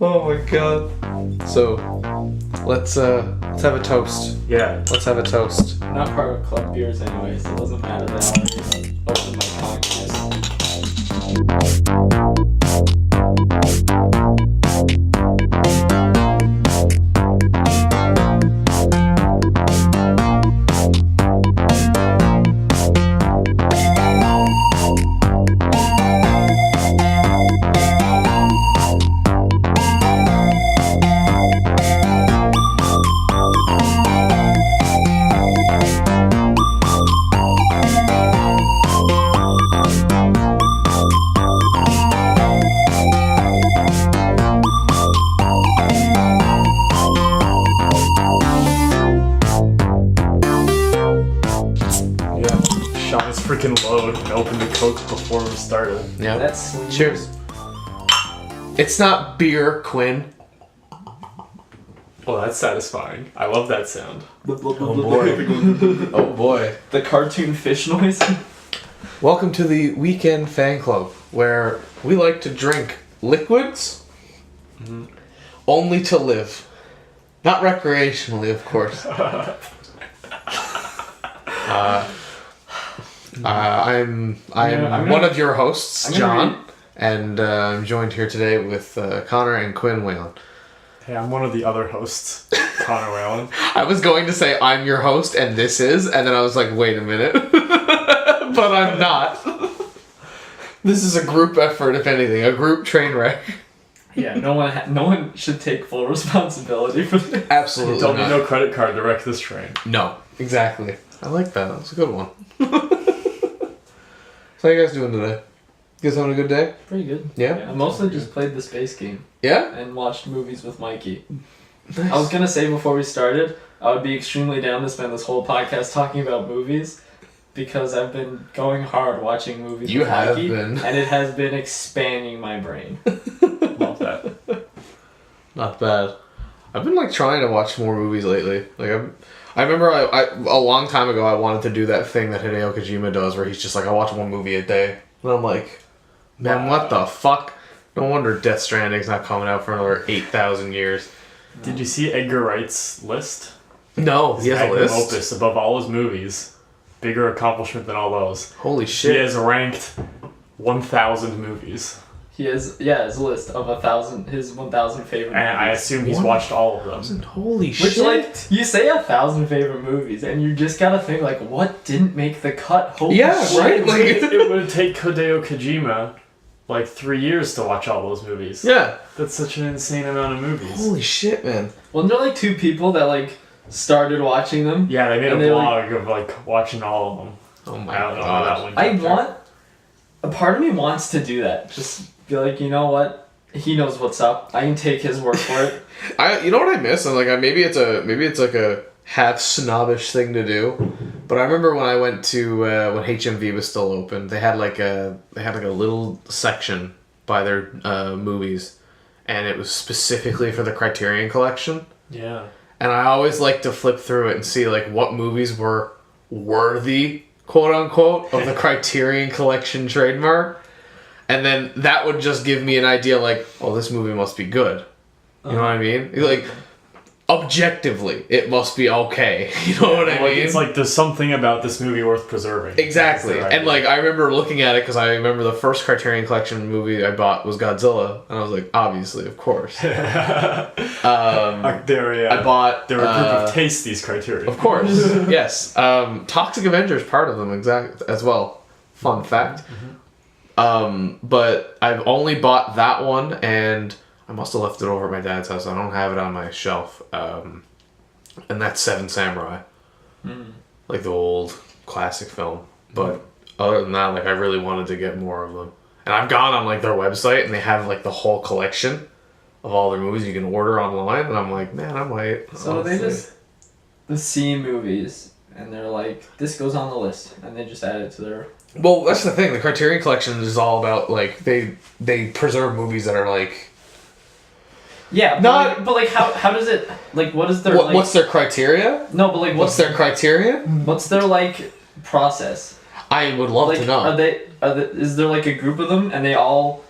Oh my god. So, let's have a toast. Yeah. Let's have a toast. I'm not part of club beers anyway, so it doesn't matter that I already opened my Freaking load and opened the Coke before we started. Yeah. That's sweet. Cheers. It's not beer, Quinn. Well, that's satisfying. I love that sound. Oh boy. Oh boy. The cartoon fish noise. Welcome to the Weekend Fan Club, where we like to drink liquids only to live. Not recreationally, of course. I'm one of your hosts, John, and I'm joined here today with Connor and Quinn Whalen. Hey, I'm one of the other hosts, Connor Whalen. I was going to say I'm your host and this is, and then I was like, wait a minute. But I'm not. This is a group effort, if anything, a group train wreck. Yeah, no one should take full responsibility for this. Absolutely Don't not. need no credit card to wreck this train. No, exactly. I like that. That's a good one. So how you guys doing today? You guys having a good day? Pretty good. Yeah? I mostly just played the space game. Yeah? And watched movies with Mikey. Nice. I was gonna say before we started, I would be extremely down to spend this whole podcast talking about movies, because I've been going hard watching movies You with have Mikey, been. and it has been expanding my brain. Love that. Not bad. I've been trying to watch more movies lately. I remember I a long time ago I wanted to do that thing that Hideo Kojima does where he's just like, I watch one movie a day. And I'm like, man, what the fuck? No wonder Death Stranding's not coming out for another 8,000 years. Did you see Edgar Wright's list? No, he has a Magnum list? opus above all his movies. Bigger accomplishment than all those. Holy He shit. has ranked 1,000 movies. He has, his list of 1,000, his 1,000 favorite And I movies. assume he's watched all of them. Holy Which, shit. you say 1,000 favorite movies, and you just gotta think, what didn't make the cut? Holy Yeah, shit. right? It would take Hideo Kojima 3 years to watch all those movies. Yeah. That's such an insane amount of movies. Holy shit, man. Wasn't there, two people that, started watching them? Yeah, they made And a they, blog of watching all of them. Oh my I don't know god. how that one a part of me wants to do that. Just be like, you know what? He knows what's up. I can take his word for it. You know what I miss? And maybe it's a half snobbish thing to do, but I remember when I went to when HMV was still open, they had a little section by their movies, and it was specifically for the Criterion Collection. Yeah. And I always like to flip through it and see what movies were worthy, quote unquote, of the Criterion Collection trademark. And then that would just give me an idea this movie must be good. You know what I mean? Objectively, it must be okay. You know what I mean? It's there's something about this movie worth preserving. Exactly. And I remember looking at it because I remember the first Criterion Collection movie I bought was Godzilla. And I was like, obviously, of course. I bought... There were a group of tastes, these criteria. Of course, yes. Toxic Avenger is part of them as well. Fun fact. But I've only bought that one, and I must have left it over at my dad's house. I don't have it on my shelf. And that's Seven Samurai. The old classic film. But other than that, I really wanted to get more of them. And I've gone on their website, and they have the whole collection of all their movies you can order online, and I'm like, man, I might. So they just see movies, and they're like, this goes on the list, and they just add it to their... Well, that's the thing. The Criterion Collection is all about they preserve movies that are Yeah, but how does it what is their what's their criteria? No, but what's their criteria? What's their process? I would love to know. Are they is there a group of them and they all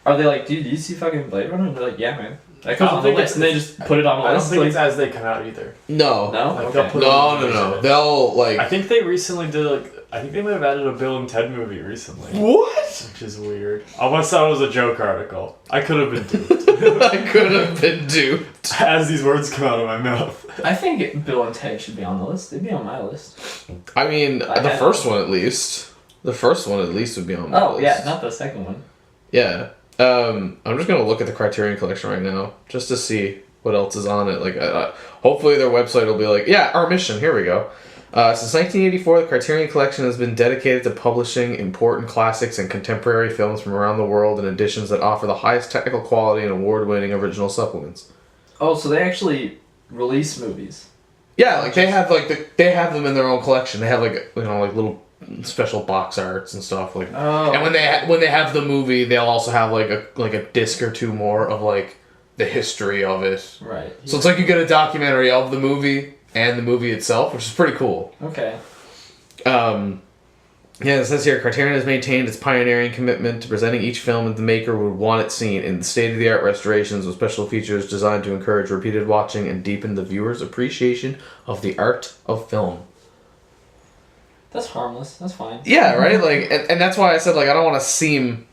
Are they like, dude, did you see fucking Blade Runner? And they're like, yeah, man. Like, I don't on the think list, and they just put it on a I don't list. think like, it's as they come out either. No. no? Like, Okay. they'll put it on the No. list. They'll like. I think they recently did I think they might have added a Bill and Ted movie recently. What? Which is weird. I almost thought it was a joke article. I could have been duped. I could have been duped. As these words come out of my mouth. I think Bill and Ted should be on the list. They'd be on my list. I mean, the first one at least. The first one at least would be on my list. Oh, yeah, not the second one. Yeah. I'm just gonna look at the Criterion Collection right now just to see what else is on it. Like, hopefully their website will be like, yeah, our mission. Here we go. Since 1984, the Criterion Collection has been dedicated to publishing important classics and contemporary films from around the world in editions that offer the highest technical quality and award-winning original supplements. Oh, so they actually release movies. Yeah, like they have they have them in their own collection. They have like little special box arts and stuff like. Oh. And when they have the movie, they'll also have like a disc or two more of like the history of it. Right. So it's like you get a documentary of the movie and the movie itself, which is pretty cool. Okay. Yeah, it says here, Criterion has maintained its pioneering commitment to presenting each film that the maker would want it seen in state-of-the-art restorations with special features designed to encourage repeated watching and deepen the viewer's appreciation of the art of film. That's harmless. That's fine. Yeah, right? Like, and that's why I said, like, I don't want to seem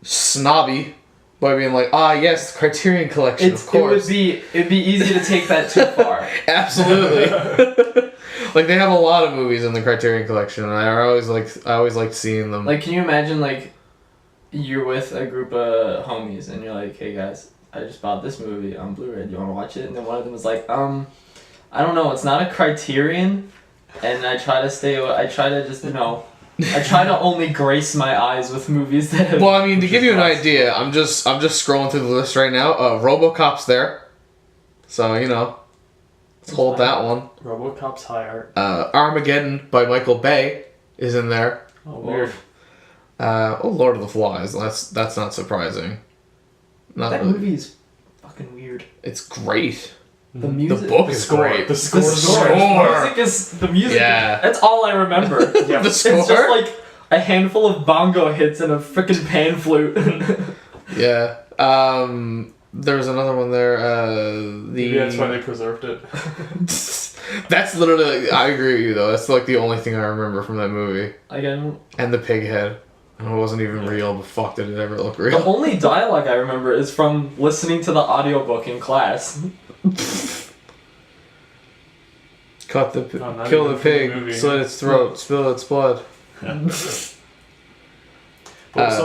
snobby by being like, yes, the Criterion Collection, of course. It'd be easy to take that too far. Absolutely. Like, they have a lot of movies in the Criterion Collection, and I always like seeing them. Like, can you imagine, like, you're with a group of homies, and you're like, hey, guys, I just bought this movie on Blu-ray. Do you want to watch it? And then one of them is like, I don't know, it's not a Criterion, and I try to just, I try to only grace my eyes with movies that have... Well, I mean, to give you an idea, I'm just scrolling through the list right now. RoboCop's there. So, let's hold that one. RoboCop's high art. Armageddon by Michael Bay is in there. Oh, weird. Lord of the Flies. That's not surprising. That movie is fucking weird. It's great. The music... The book is great. The score. The music is... The music... Yeah. That's all I remember. The score? It's just like a handful of bongo hits and a freaking pan flute. Yeah. There's another one there. Maybe that's why they preserved it. That's literally... I agree with you, though. That's like the only thing I remember from that movie. Again... And the pig head. It wasn't even real, but fuck, did it ever look real. The only dialogue I remember is from listening to the audiobook in class. Kill the pig, slit its throat, spill its blood. So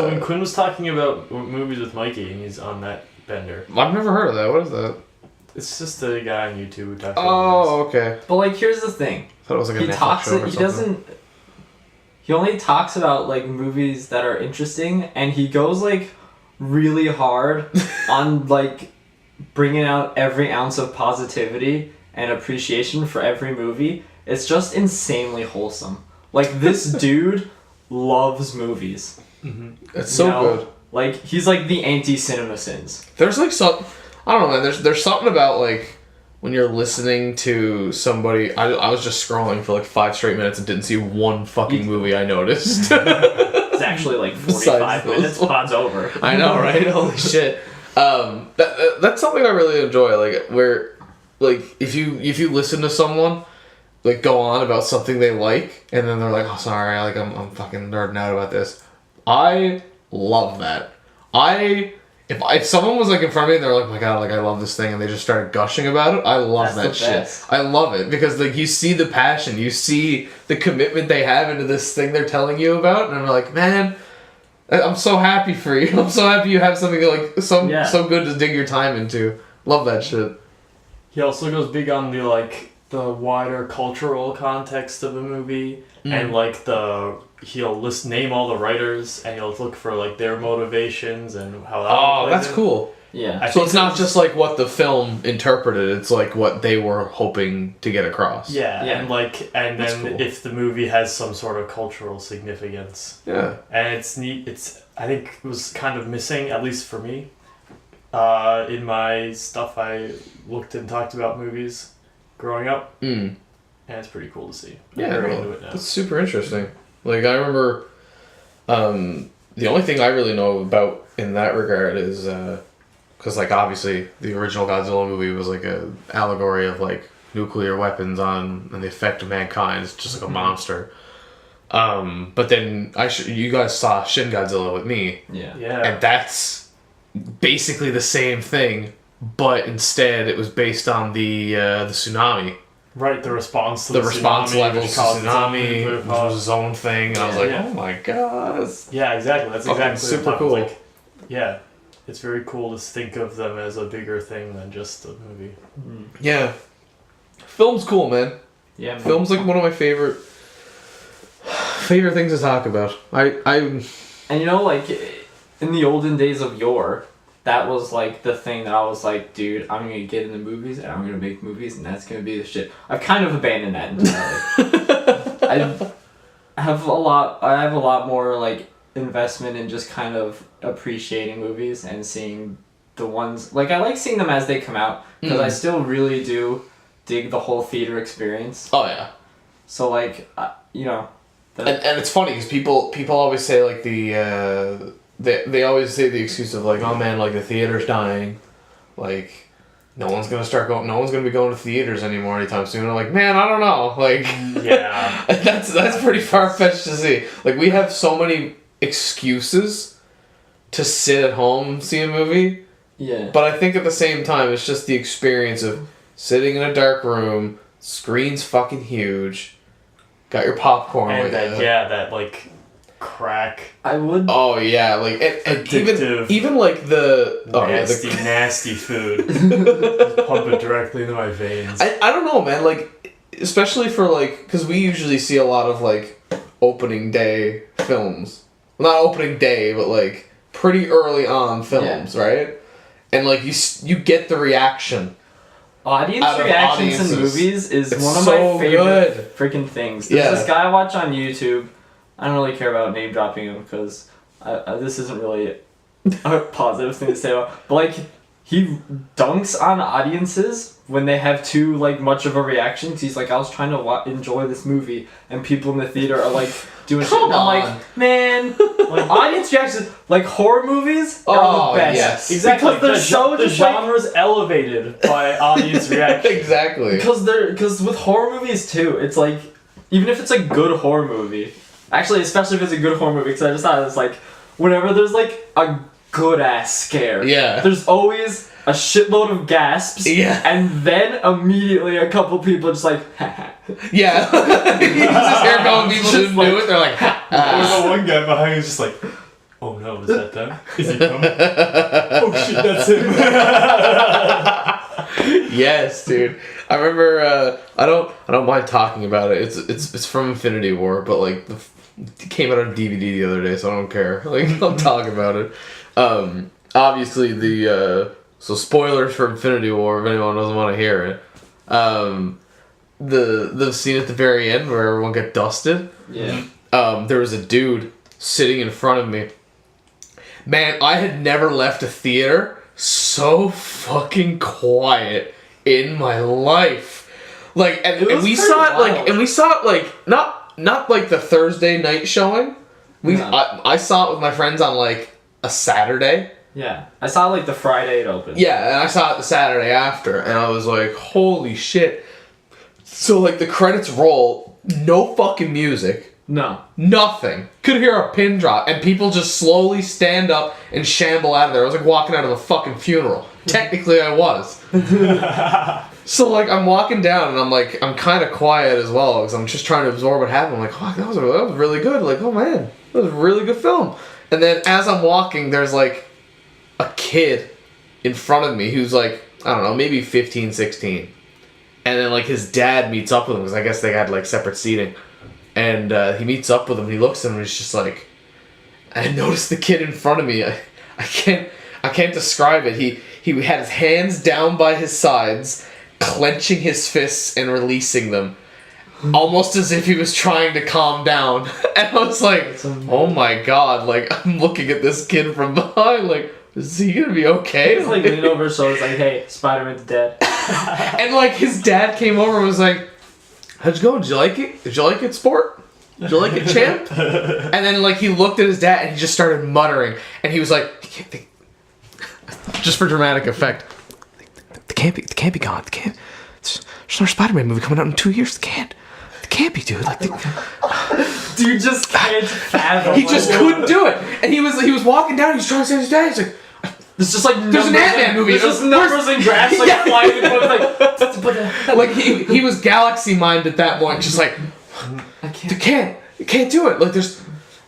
when Quinn was talking about movies with Mikey, and he's on that bender. I've never heard of that. What is that? It's just a guy on YouTube who talks about Oh, okay. But like, here's the thing. I thought it was like a He Netflix talks. show or He something. doesn't. He only talks about like movies that are interesting, and he goes like really hard on like bringing out every ounce of positivity and appreciation for every movie. It's just insanely wholesome. Like, this dude loves movies. It's so good. Like, he's like the anti-cinema sins. There's like some... I don't know, man. There's something about like when you're listening to somebody... I was just scrolling for like 5 straight minutes and didn't see one fucking movie I noticed. It's actually like 45 minutes. Pod's over. I know, right? Holy shit. That's something I really enjoy. Like, where... Like, if you listen to someone, like, go on about something they like, and then they're like, oh, sorry, like, I'm fucking nerding out about this. I love that. If someone was, like, in front of me and they're like, oh my god, like, I love this thing, and they just started gushing about it, I love that shit. I love it, because, like, you see the passion, you see the commitment they have into this thing they're telling you about, and I'm like, man, I'm so happy for you. I'm so happy you have something, like, so good to dig your time into. Love that shit. He also goes big on the wider cultural context of the movie, and he'll name all the writers, and he'll look for like their motivations and how that. Oh, that's cool. Yeah. So it's not just like what the film interpreted; it's like what they were hoping to get across. Yeah, yeah. And That's then cool. if the movie has some sort of cultural significance. Yeah. And it's neat. I think it was kind of missing, at least for me. In my stuff, I looked and talked about movies growing up, and it's pretty cool to see. I'm very into it now. That's super interesting. Like, I remember The only thing I really know about in that regard is because like obviously the original Godzilla movie was like a allegory of like nuclear weapons on and the effect of mankind. It's just like a monster. But then you guys saw Shin Godzilla with me. Yeah. And that's basically the same thing, but instead it was based on the tsunami. Right, the response to the response tsunami, levels to tsunami, which was his own thing. And I was like, oh my god. Yeah, exactly. That's exactly super cool. Like, yeah, it's very cool to think of them as a bigger thing than just a movie. Yeah. Film's cool, man. Yeah, man. Film's like one of my favorite things to talk about. And you know, like, in the olden days of yore, that was like the thing that I was like, dude, I'm gonna get into movies and I'm gonna make movies and that's gonna be the shit. I've kind of abandoned that entirely. I have a lot more like investment in just kind of appreciating movies and seeing the ones, like, I like seeing them as they come out because I still really do dig the whole theater experience. Oh yeah. So like, you know, and it's funny because people always say like they always say the excuse of like, oh man, like the theater's dying, like no one's gonna be going to theaters anymore anytime soon. I'm like, man, I don't know, like yeah, that's pretty far fetched to see. Like we have so many excuses to sit at home and see a movie. Yeah. But I think at the same time, it's just the experience of sitting in a dark room, screen's fucking huge, got your popcorn and with that you. that like crack. I would. Oh yeah, like and addictive, even like the nasty food. Just pump it directly into my veins. I don't know, man. Like especially for like because we usually see a lot of like opening day films, well, not opening day, but like pretty early on films, right? And like you get the reaction. Audience reactions in movies is one of my favorite freaking things. There's this guy I watch on YouTube. I don't really care about name dropping him because this isn't really a positive thing to say about. But like, he dunks on audiences when they have too like much of a reaction. Cause he's like, I was trying to enjoy this movie, and people in the theater are like doing shit. And I'm like, man, like audience reactions, like horror movies are the best. Yes. Exactly. Because they're the genre's elevated by audience reaction. Exactly. Because with horror movies too, it's like, even if it's a good horror movie, actually, especially if it's a good horror movie, because I just thought it's like, whenever there's like a good ass scare, there's always a shitload of gasps, and then immediately a couple people just like, yeah. You just hear going, people didn't do it, they're like, There's the one guy behind who's just like, oh no, is that them? Is he coming? Oh shit, that's him. Yes, dude. I remember. I don't mind talking about it. It's from Infinity War, but like it came out on DVD the other day, so I don't care. Like I'll talk about it. Obviously so spoilers for Infinity War if anyone doesn't want to hear it. The scene at the very end where everyone got dusted. Yeah. There was a dude sitting in front of me. Man, I had never left a theater so fucking quiet in my life. Like, and we saw it like not like the Thursday night showing. I saw it with my friends on like a Saturday. Yeah, I saw like the Friday it opened. Yeah, and I saw it the Saturday after, and I was like, holy shit. So like the credits roll, no fucking music. No. Nothing. Could hear a pin drop, and people just slowly stand up and shamble out of there. I was like walking out of a fucking funeral. Technically I was. So like I'm walking down and I'm kind of quiet as well because I'm just trying to absorb what happened. I'm like, oh, that was really good. Like, oh man, that was a really good film. And then as I'm walking, there's like a kid in front of me who's like, I don't know, maybe 15, 16. And then like his dad meets up with him because I guess they had like separate seating. And he meets up with him and he looks at him and he's just like, I noticed the kid in front of me. I can't describe it. He had his hands down by his sides, clenching his fists and releasing them. Almost as if he was trying to calm down. And I was like, oh my god, like I'm looking at this kid from behind, like, is he gonna be okay? He's like leaning over his shoulder, like, hey, Spider-Man's dead. And like his dad came over and was like, how'd you go? Did you like it? Did you like it, sport? Do you like it, champ? And then like he looked at his dad and he just started muttering, and he was like, just for dramatic effect, they can't be gone. They can't. There's another Spider-Man movie coming out in 2 years. They can't be, dude. Like, dude just can't fathom. He just couldn't do it, and he was walking down. He was trying to save his dad. He's like, it's just like there's an Ant-Man movie. There's just numbers and graphs like Yeah. flying like like he was galaxy mind at that point, just like I you can't do it. Like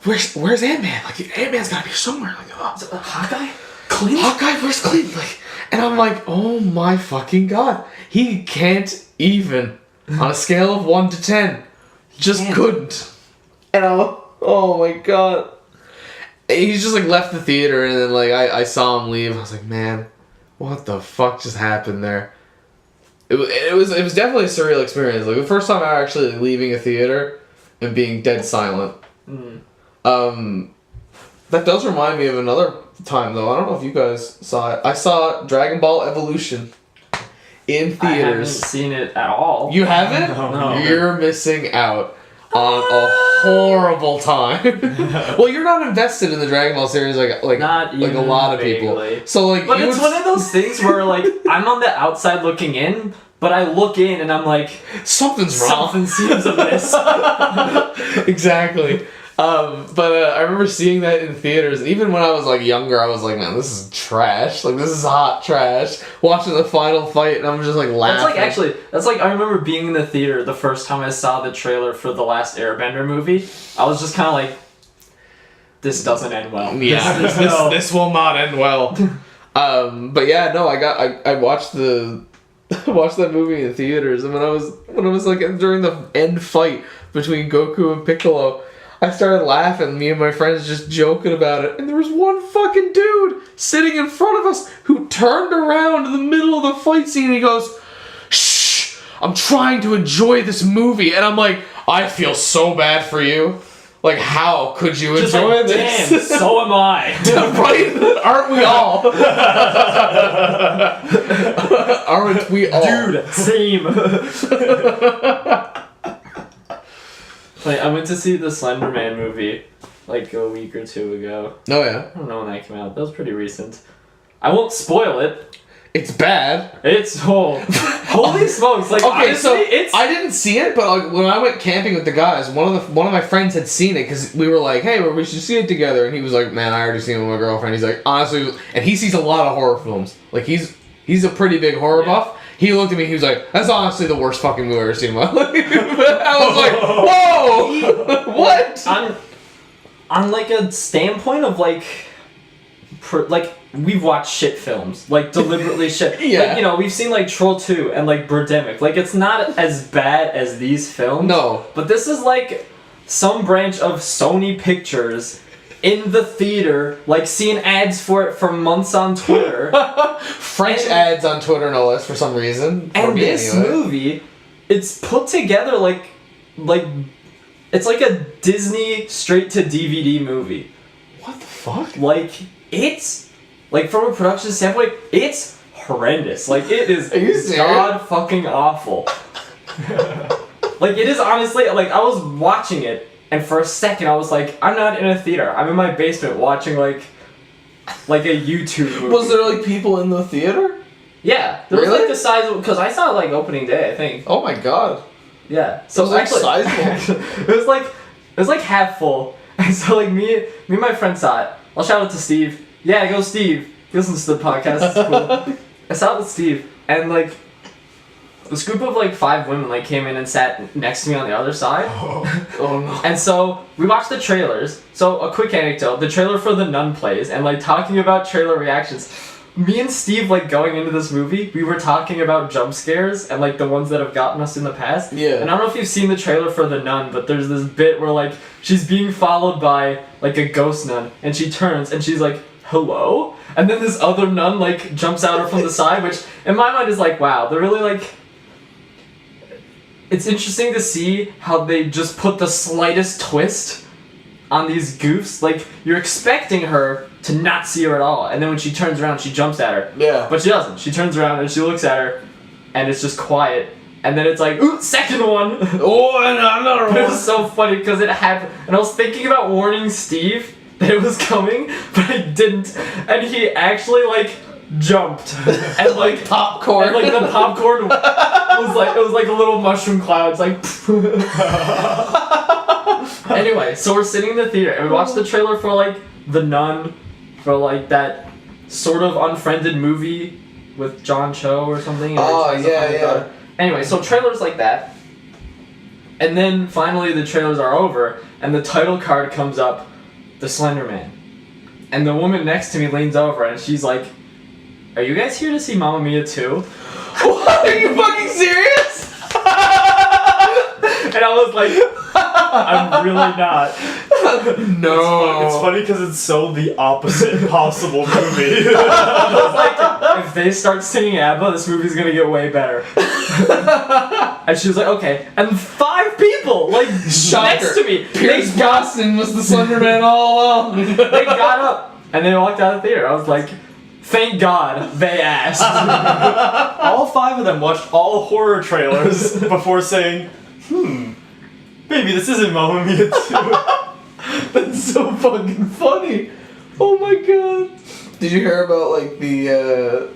where's Ant-Man? Like Ant-Man's gotta be somewhere. Like Hawkeye? Clint? Hawkeye, where's Clint? Like, and I'm like, oh my fucking god, he can't even on a scale of 1 to 10, just couldn't. And I'm oh my god. He's just like left the theater, and then like I saw him leave. I was like, man, what the fuck just happened there? It was definitely a surreal experience. Like the first time I actually leaving a theater and being dead silent. That does remind me of another time though. I don't know if you guys saw it. I saw Dragon Ball Evolution in theaters. I haven't seen it at all. You haven't? No. You're missing out on a horrible time. Well, you're not invested in the Dragon Ball series like Not like a lot of vaguely. people. So like, But it's one of those things where like I'm on the outside looking in, but I look in and I'm like, something's wrong. something seems amiss. Exactly. But I remember seeing that in theaters, and even when I was like younger, I was like, man, this is trash. Like this is hot trash. Watching the final fight, and I'm just like laughing. That's like I remember being in the theater the first time I saw the trailer for the Last Airbender movie. I was just kind of like, this doesn't end well. Yeah, this will not end well. But yeah, no, I watched watched that movie in theaters, and when I was like during the end fight between Goku and Piccolo, I started laughing, me and my friends just joking about it, and there was one fucking dude sitting in front of us who turned around in the middle of the fight scene and he goes, shh, I'm trying to enjoy this movie, and I'm like, I feel so bad for you. Like, how could you just enjoy like, this? Damn, so am I. Right? Aren't we all? Aren't we all? Dude, same. Like, I went to see the Slender Man movie like a week or two ago. Oh yeah. I don't know when that came out. That was pretty recent. I won't spoil it. It's bad. It's holy smokes! Like Okay, honestly, so it's I didn't see it, but like when I went camping with the guys, one of my friends had seen it because we were like, "Hey, we should see it together." And he was like, "Man, I already seen it with my girlfriend." He's like, "Honestly," and he sees a lot of horror films. Like he's a pretty big horror buff. He looked at me. He was like, "That's honestly the worst fucking movie I've ever seen in my life." I was like, "Whoa, what?" On like a standpoint of like we've watched shit films, like deliberately shit. Yeah. Like, you know, we've seen like Troll 2 and like Birdemic. Like it's not as bad as these films. No. But this is like some branch of Sony Pictures in the theater, like seeing ads for it for months on Twitter. French ads on Twitter, no less, for some reason. And this movie, it's put together like it's like a Disney straight to DVD movie. What the fuck? Like it's like from a production standpoint, it's horrendous. Like it is Are you serious? god fucking awful. Like it is honestly like I was watching it and for a second I was like, I'm not in a theater. I'm in my basement watching like a YouTube movie. Was there like people in the theater? Yeah, there was Really? like the size of because I saw it like opening day, I think. Oh my god. Yeah, So it was, like, sizable. it was like half full, and so like me and my friend saw it. I'll shout out to Steve. Yeah, go Steve. He listens to the podcast. It's cool. I saw it with Steve, and like this group of like 5 women like came in and sat next to me on the other side. Oh no. And so we watched the trailers. So a quick anecdote: the trailer for The Nun plays, and like talking about trailer reactions. Me and Steve, like, going into this movie, we were talking about jump scares and, like, the ones that have gotten us in the past. Yeah. And I don't know if you've seen the trailer for The Nun, but there's this bit where, like, she's being followed by, like, a ghost nun, and she turns, and she's like, hello? And then this other nun, like, jumps at her from the side, which, in my mind, is like, wow, they're really, like... It's interesting to see how they just put the slightest twist on these goofs. Like, you're expecting her to not see her at all, and then when she turns around, she jumps at her. Yeah. But she doesn't. She turns around and she looks at her, and it's just quiet. and then it's like, ooh, second one. Oh, and another It one. was so funny because it happened, and I was thinking about warning Steve that it was coming, but I didn't, and he actually like jumped and like popcorn. and like the popcorn was like a little mushroom cloud. It's like anyway, so we're sitting in the theater and we watched the trailer for like The Nun, for like that sort of unfriended movie with John Cho or something. Oh, yeah. Anyway, so trailers like that. And then finally the trailers are over and the title card comes up, The Slender Man. And the woman next to me leans over and she's like, "Are you guys here to see Mamma Mia 2? What? Are you fucking serious? And I was like, I'm really not. No. It's funny because it's so the opposite possible movie. I was like, if they start singing ABBA, this movie's gonna get way better. And she was like, okay. And 5 people, like, next to me. Pierce Brosnan was the Slender Man all along. They got up and they walked out of the theater. I was like, thank God they asked. All 5 of them watched all horror trailers before saying, maybe this isn't Mamma Mia 2. That's so fucking funny. Oh my god. Did you hear about like the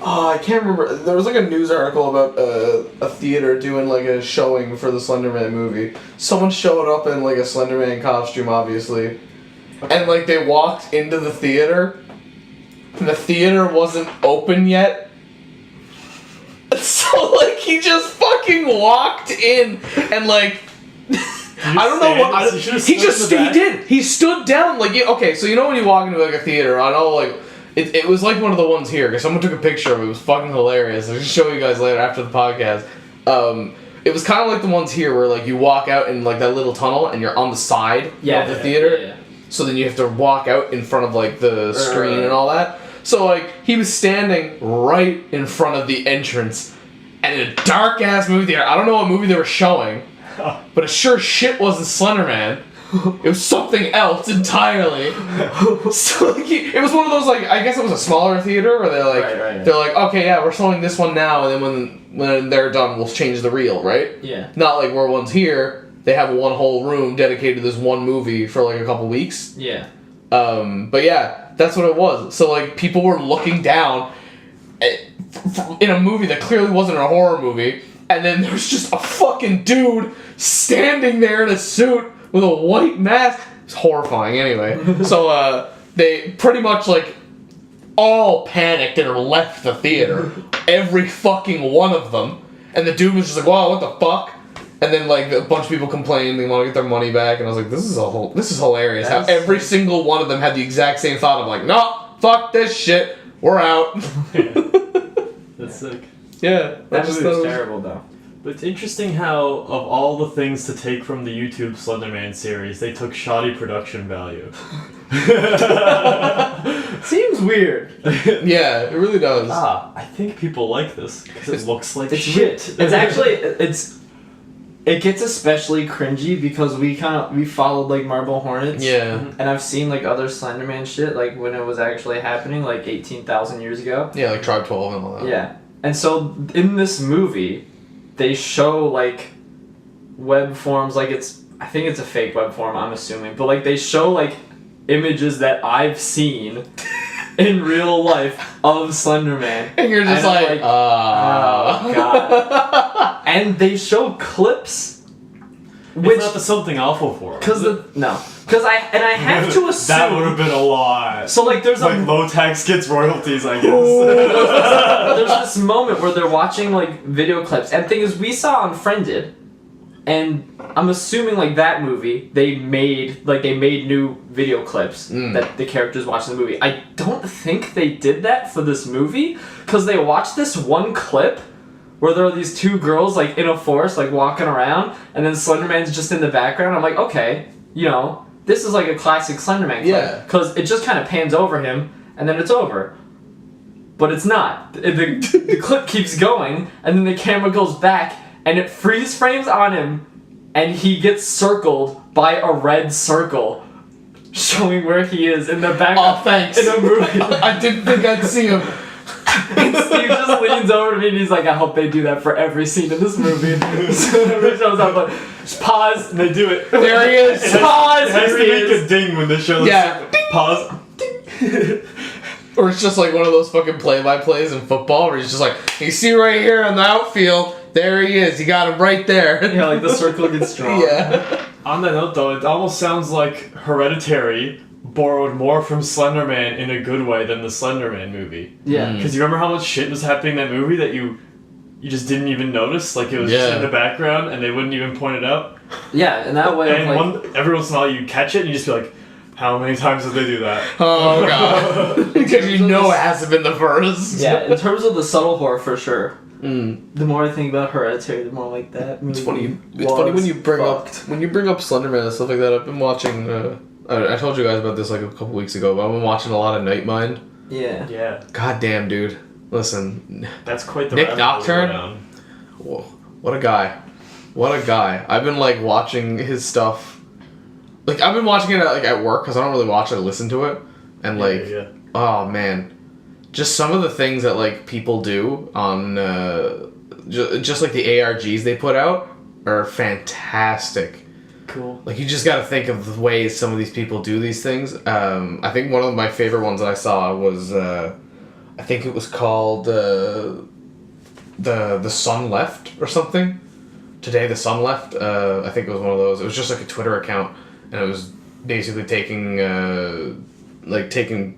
I can't remember. There was like a news article about a theater doing like a showing for the Slender Man movie. Someone showed up in like a Slender Man costume, obviously. And like they walked into the theater and the theater wasn't open yet. So like he just fucking walked in and like I don't know what he stood down like okay, so you know when you walk into like a theater, I know like it was like one of the ones here because someone took a picture of it. It was fucking hilarious. I'll just show you guys later after the podcast. It was kind of like the ones here where like you walk out in like that little tunnel and you're on the side of the theater. Yeah. So then you have to walk out in front of like the screen and all that. So like he was standing right in front of the entrance and in a dark ass movie theater. I don't know what movie they were showing, but it sure shit wasn't Slender Man. It was something else entirely. So like it was one of those like I guess it was a smaller theater where they're like they're like okay yeah we're showing this one now and then when they're done we'll change the reel, right? Yeah. Not like where one's here. They have one whole room dedicated to this one movie for like a couple weeks. Yeah. But yeah, that's what it was. So like people were looking down in a movie that clearly wasn't a horror movie, and then there was just a fucking dude standing there in a suit with a white mask. It's horrifying anyway. So they pretty much like all panicked and left the theater. Every fucking one of them. And the dude was just like, wow, what the fuck? And then like a bunch of people complained they want to get their money back, and I was like, this is hilarious. How every single one of them had the exact same thought of like, no, fuck this shit, we're out. That's sick. Yeah, That movie was terrible though. But it's interesting how, of all the things to take from the YouTube Slenderman series, they took shoddy production value. Seems weird. Yeah, it really does. I think people like this because it looks like It's shit. shit. It's actually it gets especially cringy because we followed like Marble Hornets. Yeah. And I've seen like other Slenderman shit like when it was actually happening like 18,000 years ago. Yeah, like Tribe 12 and all that. Yeah. And so in this movie, they show like web forms like I think it's a fake web form, I'm assuming, but like they show like images that I've seen in real life of Slenderman. And you're just like, oh god. And they show clips It's not the something awful for him. because I have to assume that would have been a lot. So like there's like low tax gets royalties, I guess. there's this moment where they're watching like video clips, and the thing is we saw Unfriended, and I'm assuming like that movie they made new video clips that the characters watch in the movie. I don't think they did that for this movie because they watched this one clip where there are these 2 girls like in a forest like walking around, and then Slenderman's just in the background. I'm like, okay, this is like a classic Slenderman clip. Yeah. Because it just kind of pans over him, and then it's over. But it's not. The clip keeps going, and then the camera goes back, and it freeze frames on him, and he gets circled by a red circle, showing where he is in the background. Oh, thanks. In a movie. I didn't think I'd see him. And Steve just leans over to me and he's like, I hope they do that for every scene in this movie. So whenever it shows up, like, just pause. And they do it. There he is. Pause. It has to Here he make is. a ding when they show the Yeah. pause. Or it's just like one of those fucking play-by-plays in football where he's just like, you see right here on the outfield, there he is. You got him right there. Yeah, like the circle gets drawn. Yeah. On that note, though, it almost sounds like Hereditary borrowed more from Slender Man in a good way than the Slender Man movie. Yeah. Because you remember how much shit was happening in that movie that you just didn't even notice? Like, it was just in the background and they wouldn't even point it out? Yeah, in that way. And every once in a while you catch it and you just be like, how many times did they do that? Oh, God. Because you know it has to have been the first. Yeah, in terms of the subtle horror, for sure. Mm. The more I think about Hereditary, the more like that movie. It's funny when you bring up Slenderman and stuff like that. I've been watching. I told you guys about this like a couple weeks ago, but I've been watching a lot of Nightmind. Yeah. Yeah. God damn, dude. Listen. That's quite the Nick rabbit Nocturne? hole down. Whoa, what a guy. What a guy. I've been like watching his stuff. Like I've been watching it at work because I don't really watch it. I listen to it, and oh man, just some of the things that like people do on just like the ARGs they put out are fantastic. Cool. Like you just got to think of the ways some of these people do these things. I think one of my favorite ones that I saw was I think it was called the Sun Left or something. Today the Sun Left. I think it was one of those. It was just like a Twitter account, and it was basically taking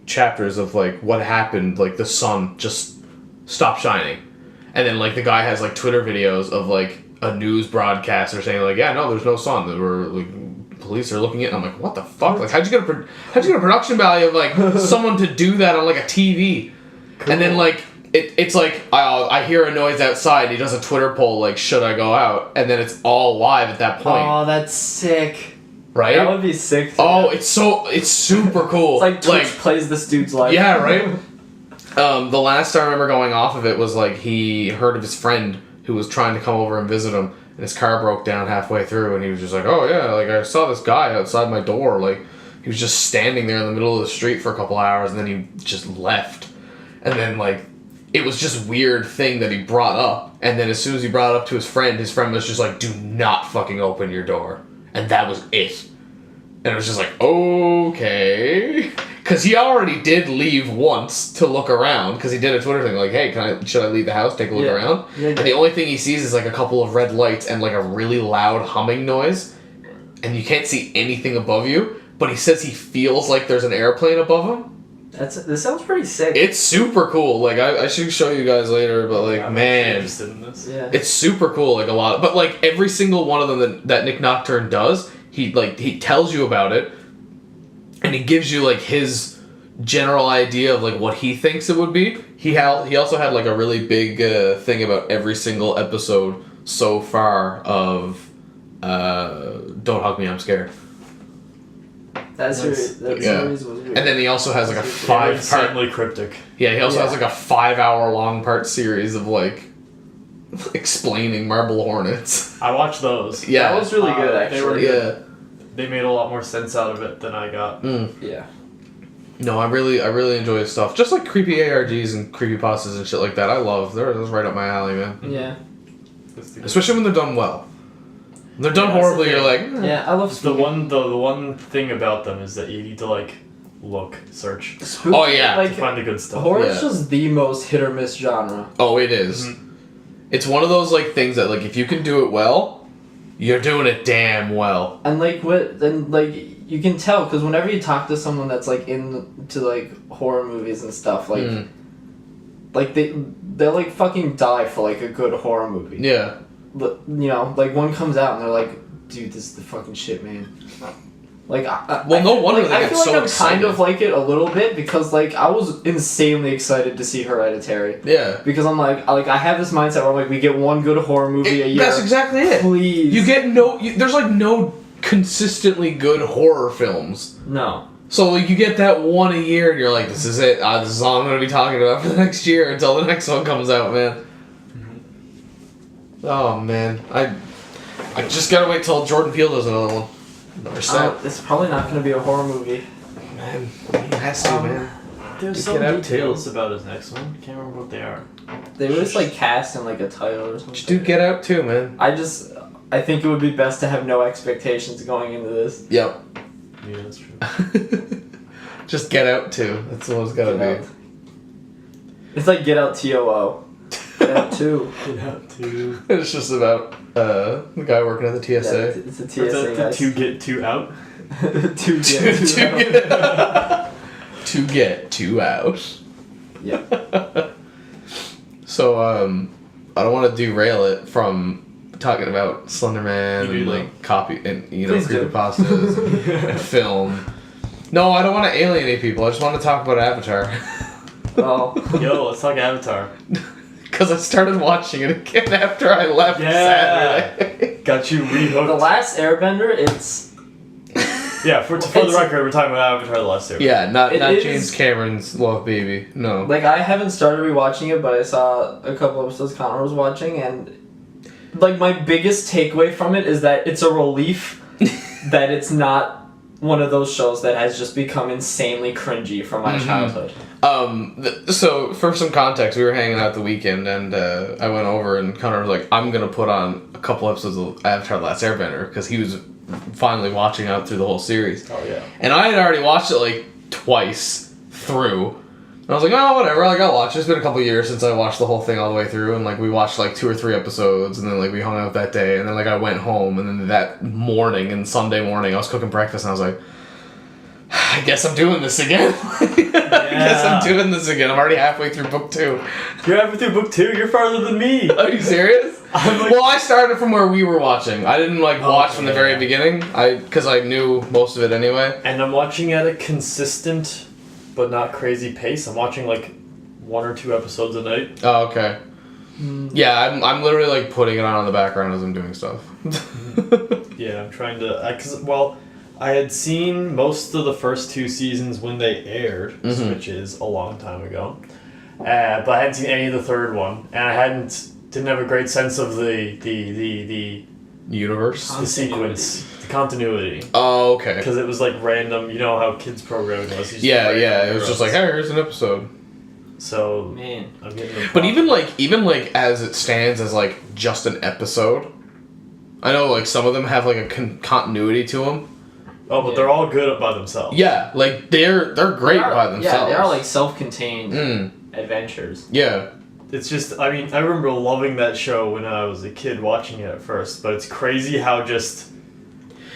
chapters of like what happened. Like the sun just stopped shining, and then like the guy has like Twitter videos of like a news broadcaster saying like, yeah, no, there's no sun. There were like police are looking at it. And I'm like, what the fuck? Like, how'd you get a production value of like someone to do that on like a TV? Cool. And then like it's like I hear a noise outside. He does a Twitter poll like, should I go out? And then it's all live at that point. Oh, that's sick. Right? That would be sick. It's super cool. It's like Twitch plays this dude's life. Yeah, right? The last I remember going off of it was like he heard of his friend who was trying to come over and visit him, and his car broke down halfway through, and he was just like, oh yeah, like I saw this guy outside my door, like he was just standing there in the middle of the street for a couple hours, and then he just left. And then like it was just weird thing that he brought up, and then as soon as he brought it up to his friend was just like, do not fucking open your door. And that was it. And it was just like, okay. Because he already did leave once to look around, because he did a Twitter thing like, hey, should I leave the house, take a look around? Yeah, and the only thing he sees is like a couple of red lights and like a really loud humming noise. And you can't see anything above you, but he says he feels like there's an airplane above him. This sounds pretty sick. It's super cool. Like I should show you guys later, but like I'm interested in this. Yeah. It's super cool. Like a lot, but like every single one of them that Nick Nocturne does, he tells you about it, and he gives you like his general idea of like what he thinks it would be. He also had like a really big thing about every single episode so far of Don't Hug Me, I'm Scared. That series was weird. And then he also has like a 5-part cryptic. Yeah, he also has like a 5-hour long part series of like explaining Marble Hornets. I watched those. Yeah, that was really good actually. They were good. They made a lot more sense out of it than I got. Yeah. No, I really enjoy his stuff. Just like creepy ARGs and creepypastas and shit like that. I love. They're right up my alley, man. Yeah. Especially when they're done well. When they're done horribly, you're like... Yeah, I love the one thing about them is that you need to like search. Spooky, oh yeah. Like, to find the good stuff. Horror is just the most hit or miss genre. Oh, it is. Mm-hmm. It's one of those like things that like if you can do it well, you're doing it damn well. And like you can tell because whenever you talk to someone that's like into like horror movies and stuff, like like they'll like fucking die for like a good horror movie. Yeah. You know, like one comes out and they're like, dude, this is the fucking shit, man. Like, no wonder I feel like I'm kind of like it a little bit because like I was insanely excited to see Hereditary. Yeah. Because I'm like I have this mindset where I'm like, we get one good horror movie a year. That's exactly it. Please. You get there's like no consistently good horror films. No. So like you get that one a year and you're like, this is it. This is all I'm gonna be talking about for the next year until the next one comes out, man. Oh man, I just gotta wait till Jordan Peele does another one. It's probably not gonna be a horror movie. Man, he has to, man. There's Get some Out details about his next one. Can't remember what they are. They were just like cast in like a title or something. Just do Get Out too, man. I think it would be best to have no expectations going into this. Yep. Yeah, that's true. Just Get Out too. That's what it's gotta Get be. Out. It's like Get Out TOO. Get Out 2. Get Out 2. It's just about the guy working at the TSA. Yeah, it's a TSA. The 2 get 2 out. To get out. To get 2 out. Yep. So I don't want to derail it from talking about Slenderman You and do, like copy and Please do. creepypastas and film. No, I don't want to alienate people. I just want to talk about Avatar. Oh. Yo, let's talk Avatar. Because I started watching it again after I left Saturday. Got you rehooked. The Last Airbender, it's... Yeah, for the record, we're talking about Avatar: The Last Airbender. Yeah, not It is- James Cameron's Love Baby. No. Like, I haven't started rewatching it, but I saw a couple episodes Connor was watching, and... Like, my biggest takeaway from it is that it's a relief that it's not one of those shows that has just become insanely cringy from my childhood. So for some context, we were hanging out the weekend, and I went over, and Connor was like, "I'm gonna put on a couple episodes of Avatar: The Last Airbender," because he was finally watching out through the whole series. Oh yeah. And I had already watched it like twice through. And I was like, oh, whatever, like I'll watch it. It's been a couple years since I watched the whole thing all the way through, and like we watched like 2 or 3 episodes, and then like we hung out that day, and then like I went home, and then that morning and Sunday morning I was cooking breakfast, and I was like, I guess I'm doing this again. I guess I'm doing this again. I'm already halfway through book 2. You're halfway through book 2. You're farther than me. Are you serious? I'm like, Well, I started from where we were watching. I didn't like watch from the very beginning. Because I knew most of it anyway. and I'm watching at a consistent, but not crazy pace. I'm watching like 1 or 2 episodes a night. Oh, okay. Yeah, I'm literally like putting it on in the background as I'm doing stuff. Yeah, I'm trying to. I had seen most of the first 2 seasons when they aired, which is a long time ago. But I hadn't seen any of the third one, and I didn't have a great sense of the Universe? the sequence, the continuity. Oh, okay. Because it was like random. You know how kids programming was. You just Yeah, write yeah. down It was just heroes. like, hey, here's an episode. So Man. I'm getting. The But even like as it stands as like just an episode, I know like some of them have like a continuity to them. but they're all good by themselves. Yeah, like they're great by themselves. Yeah, they are like self-contained adventures. Yeah. It's just, I mean, I remember loving that show when I was a kid watching it at first, but it's crazy how just...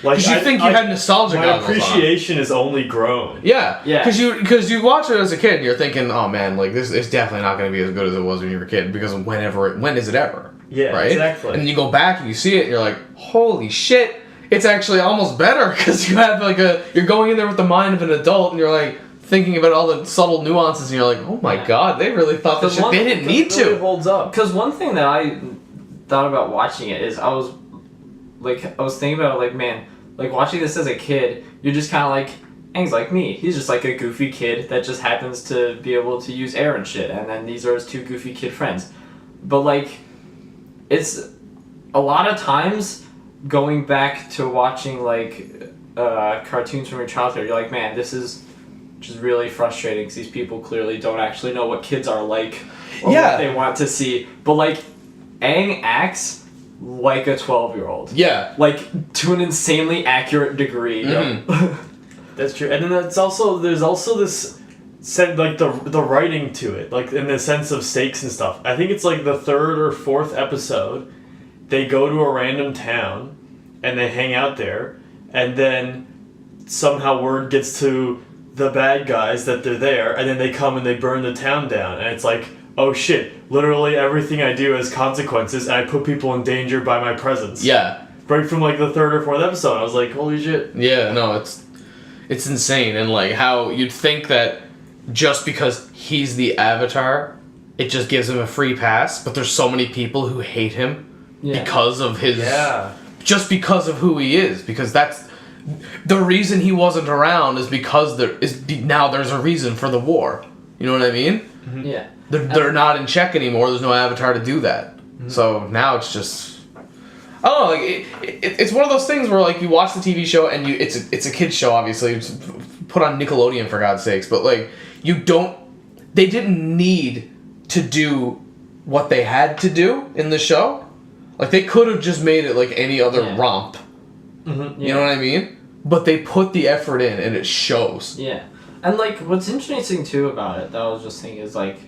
Like, Because you think you had nostalgia my goggles on. appreciation has only grown. Yeah, Yeah. Because you watch it as a kid, and you're thinking, oh man, like this is definitely not going to be as good as it was when you were a kid. Because when is it ever? Yeah, right? exactly. And then you go back and you see it, and you're like, holy shit! It's actually almost better because you have like you're going in there with the mind of an adult, and you're like thinking about all the subtle nuances, and you're like, oh my god, they really thought this shit. They didn't need It really to. holds up. Because one thing that I thought about watching it is I was thinking about like, man, like watching this as a kid, you're just kind of like, Aang's like me. He's just like a goofy kid that just happens to be able to use air and shit, and then these are his 2 goofy kid friends. But like, it's a lot of times going back to watching like cartoons from your childhood, you're like, man, this is just really frustrating because these people clearly don't actually know what kids are like or what they want to see. But like, Aang acts like a 12-year-old. Yeah. Like, to an insanely accurate degree. That's true. And then there's also this like the writing to it, like in the sense of stakes and stuff. I think it's like the 3rd or 4th episode, they go to a random town and they hang out there, and then somehow word gets to the bad guys that they're there, and then they come and they burn the town down, and it's like, oh shit, literally everything I do has consequences, and I put people in danger by my presence. Yeah. Right from like the 3rd or 4th episode, I was like, holy shit. Yeah, no, it's insane, and like how you'd think that just because he's the Avatar, it just gives him a free pass, but there's so many people who hate him because of his... Yeah. Just because of who he is, because that's... The reason he wasn't around is because now there's a reason for the war. You know what I mean? Mm-hmm. Yeah. They're not in check anymore, there's no Avatar to do that. Mm-hmm. So now it's just... I don't know, like, it's one of those things where, like, you watch the TV show, and it's a kid's show, obviously. It's put on Nickelodeon, for God's sakes, but, like, they didn't need to do what they had to do in the show. Like, they could have just made it like any other romp. Mm-hmm, yeah. You know what I mean? But they put the effort in, and it shows. Yeah. And, like, what's interesting, too, about it, that I was just thinking, is, like,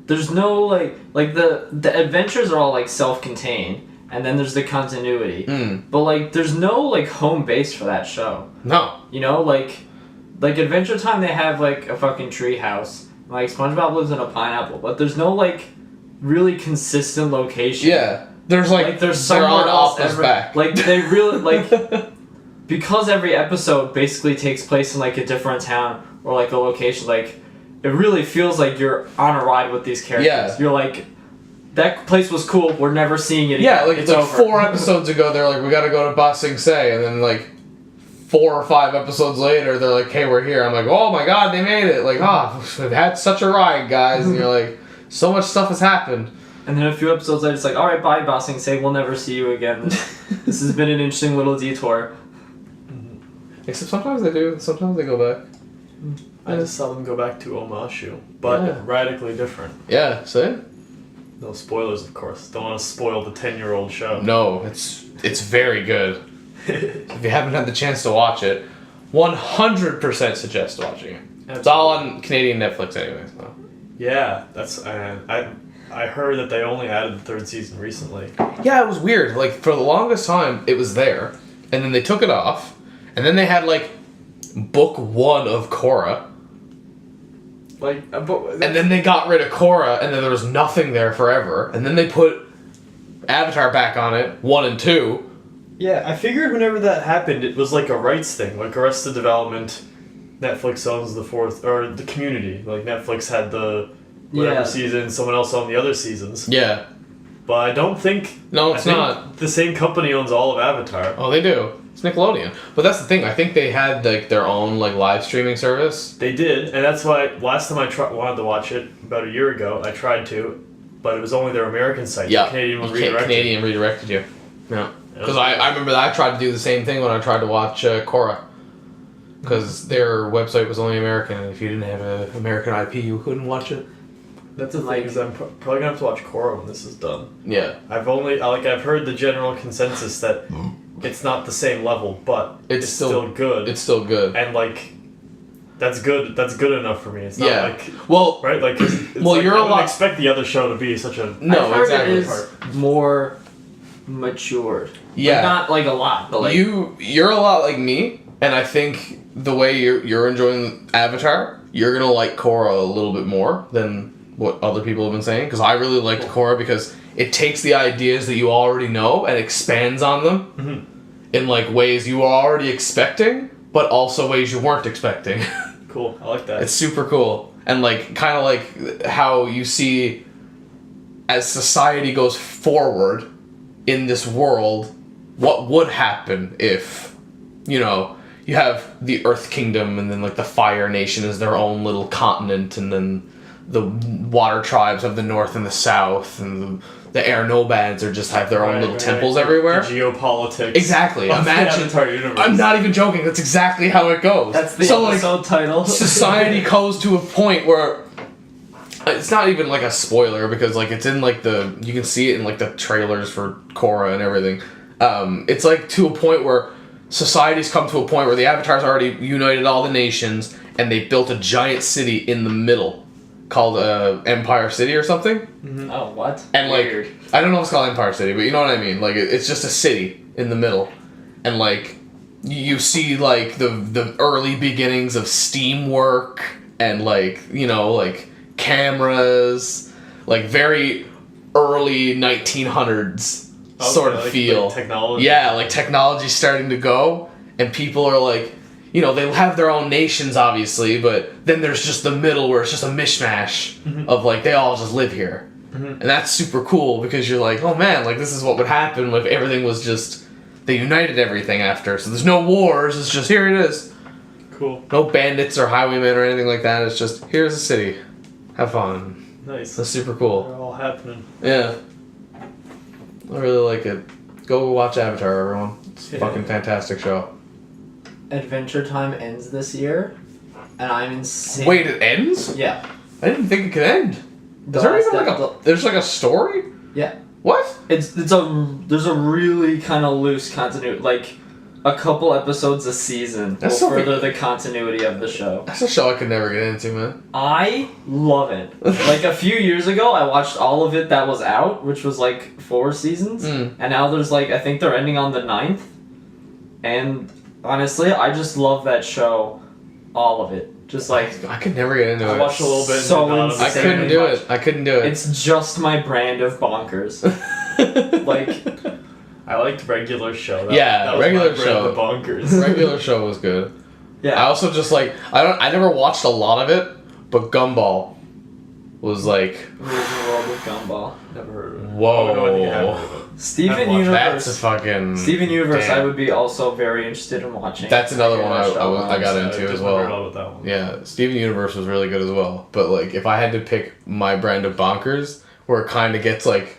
there's no, like the adventures are all, like, self-contained, and then there's the continuity. But, like, there's no, like, home base for that show. No. You know, like Adventure Time, they have, like, a fucking tree house. Like, SpongeBob lives in a pineapple, but there's no, like, really consistent location. Yeah. There's, like there's they're somewhere on else Appa's back. Like, they really, like, because every episode basically takes place in, like, a different town or, like, a location, like, it really feels like you're on a ride with these characters. Yeah. You're like, that place was cool, we're never seeing it again. Yeah, like, it's like over. 4 episodes ago, they're like, we gotta go to Ba Sing Se, and then, like, 4 or 5 episodes later, they're like, hey, we're here. I'm like, oh my god, they made it. Like, we've had such a ride, guys. And you're like, so much stuff has happened. And then a few episodes later, it's like, alright, bye, Ba Sing Se, we'll never see you again. This has been an interesting little detour. Except sometimes they do, sometimes they go back. I just saw them go back to Omashu, but radically different. Yeah, see? No spoilers, of course. Don't want to spoil the 10-year-old show. No, it's very good. If you haven't had the chance to watch it, 100% suggest watching it. It's all on Canadian Netflix anyway. So. Yeah, that's I heard that they only added the 3rd season recently. Yeah, it was weird. Like, for the longest time, it was there, and then they took it off, and then they had, like, book 1 of Korra. Like, And then they got rid of Korra, and then there was nothing there forever, and then they put Avatar back on it, 1 and 2. Yeah, I figured whenever that happened, it was like a rights thing. Like Arrested Development, Netflix owns the 4th, or the Community. Like, Netflix had the whatever season, someone else owned the other seasons. Yeah. But I don't think... No, it's not. The same company owns all of Avatar. Oh, they do. It's Nickelodeon. But that's the thing. I think they had, like, their own, like, live streaming service. They did, and that's why last time I wanted to watch it, about a year ago, I tried to, but it was only their American site. Yeah. The Canadian one redirected. Canadian redirected you. Yeah. Because I remember that I tried to do the same thing when I tried to watch Korra. Because their website was only American, and if you didn't have an American IP, you couldn't watch it. That's the thing, is I'm probably gonna have to watch Korra when this is done. Yeah. I've heard the general consensus that it's not the same level, but it's still good. It's still good. And, like, that's good enough for me. It's not like... Well... Right? Like, it's well, like, you're I a wouldn't lot... expect the other show to be such a... No, I've heard exactly. it is more matured. Yeah. Like, not, like, a lot, but, like... You're a lot like me, and I think the way you're enjoying Avatar, you're gonna like Korra a little bit more than what other people have been saying. Because I really liked Korra because it takes the ideas that you already know and expands on them in, like, ways you were already expecting, but also ways you weren't expecting. Cool. I like that. It's super cool. And, like, kind of like how you see as society goes forward in this world, what would happen if, you know, you have the Earth Kingdom and then, like, the Fire Nation is their own little continent, and then the Water Tribes of the North and the South, and the Air Nomads just have their own little temples everywhere. The geopolitics. Exactly. Imagine. Universe. I'm not even joking. That's exactly how it goes. That's the episode title. Society goes to a point where it's not even like a spoiler, because, like, it's in, like, you can see it in, like, the trailers for Korra and everything. It's, like, to a point where society's come to a point where the Avatar's already united all the nations, and they built a giant city in the middle called Empire City or something. Mm-hmm. Oh, what? And, like, weird. I don't know if it's called Empire City, but you know what I mean. Like, it's just a city in the middle, and, like, you see, like, the early beginnings of steam work and, like, you know, like, cameras, like, very early 1900s sort of like, feel. Like technology. Yeah, like, technology's starting to go, and people are, like, you know, they have their own nations, obviously, but then there's just the middle where it's just a mishmash of, like, they all just live here. And that's super cool, because you're like, oh man, like, this is what would happen if everything was just, they united everything after. So there's no wars, it's just, here it is. Cool. No bandits or highwaymen or anything like that, it's just, here's a city. Have fun. Nice. That's super cool. They're all happening. Yeah. I really like it. Go watch Avatar, everyone. It's a fucking fantastic show. Adventure Time ends this year. and I'm insane. Wait, it ends? Yeah. I didn't think it could end. The Is there last even there's like a story? Yeah. What? There's a really kind of loose continuity, like a couple episodes a season will further the continuity of the show. That's a show I could never get into, man. I love it. Like a few years ago, I watched all of it that was out, which was like 4 seasons, and now there's like, I think they're ending on the 9th, and honestly, I just love that show, all of it. Just like I could never get into it. I watched a little bit. I couldn't do it. I couldn't do it. It's just my brand of bonkers. Like, I liked regular show. That was regular show. The bonkers. Regular show was good. yeah. I also just like I never watched a lot of it, but Gumball was like Rules the World with Gumball. Never heard of it. whoa. Oh, no, I think I have heard of it. Steven I've watched Universe. That's a fucking Steven Universe. damn. I would be also very interested in watching. That's another one I got I into as just well. heard all about that one. Yeah, Steven Universe was really good as well. But like, if I had to pick my brand of bonkers, where it kind of gets like,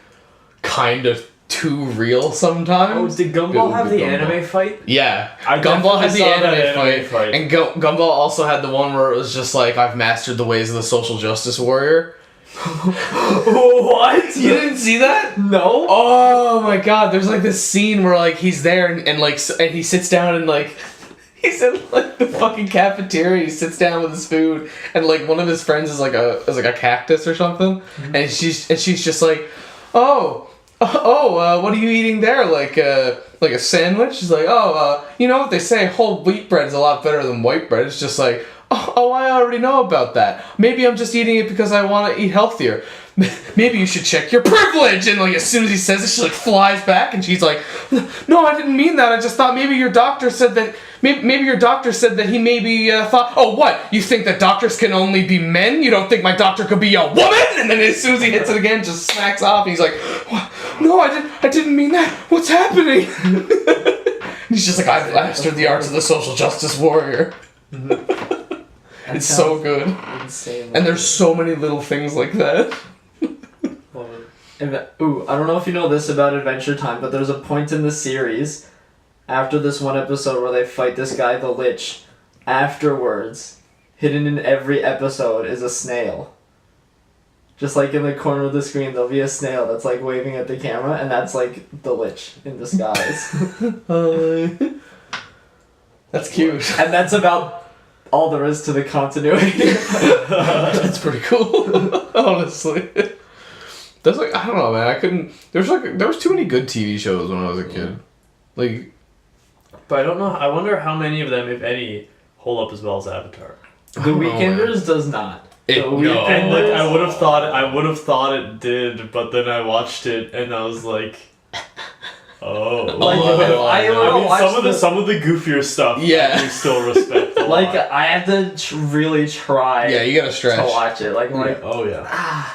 kind of too real sometimes. Oh, did Gumball have the anime fight? Yeah, I Gumball had the definitely saw anime that fight, and Gumball also had the one where it was just like, I've mastered the ways of the social justice warrior. What? You didn't see that? No. Oh my god! There's like this scene where like he's there and he sits down and like. He's in like the fucking cafeteria. He sits down with his food, and like one of his friends is like a cactus or something, and she's just like, what are you eating there? Like a sandwich? She's like, you know what they say? Whole wheat bread is a lot better than white bread. It's just like, oh, I already know about that. Maybe I'm just eating it because I want to eat healthier. Maybe you should check your privilege. And like as soon as he says it, she like flies back, and she's like, no, I didn't mean that. I just thought maybe your doctor said that. Maybe your doctor said that he maybe thought, oh, what? You think that doctors can only be men? You don't think my doctor could be a woman? And then as soon as he hits it again, just smacks off. And he's like, what? No, I didn't mean that. What's happening? He's just like, I've mastered the arts of the social justice warrior. It's so good. Insane. And there's so many little things like that. Ooh, I don't know if you know this about Adventure Time, but there's a point in the series after this one episode where they fight this guy, the Lich. Afterwards, hidden in every episode is a snail. Just like in the corner of the screen, there'll be a snail that's like waving at the camera, and that's like the Lich in disguise. That's cute. And that's about all there is to the continuity. That's pretty cool. Honestly. That's like, I don't know, man. There was too many good TV shows when I was a kid. Like, but I don't know. I wonder how many of them, if any, hold up as well as Avatar. The Weekenders does not. And like I would have thought it did, but then I watched it and I was like, oh. Some of the goofier stuff. Yeah. I do still respect. Like I have to really try. Yeah, you gotta stretch to watch it. Like, oh yeah.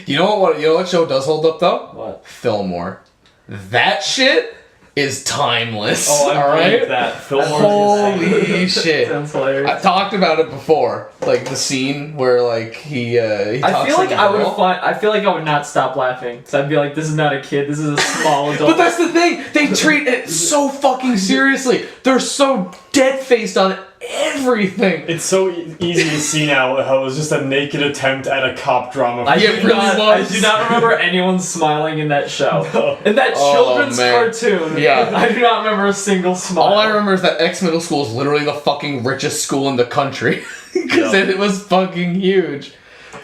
You know what show does hold up though? What? Fillmore. That shit is timeless. Oh, I believe that. Fillmore is insane. Holy shit. Sounds hilarious. I talked about it before. Like the scene where like he talks I feel like to the I would girl. I feel like I would not stop laughing. So I'd be like, this is not a kid, this is a small adult. But that's the thing. They treat it so fucking seriously. They're so dead-faced on everything. It's so easy to see now how it was just a naked attempt at a cop drama. I was. do not remember anyone smiling in that show. No. In that children's man. cartoon, Yeah. I do not remember a single smile. All I remember is that X Middle School is literally the fucking richest school in the country. Because it was fucking huge.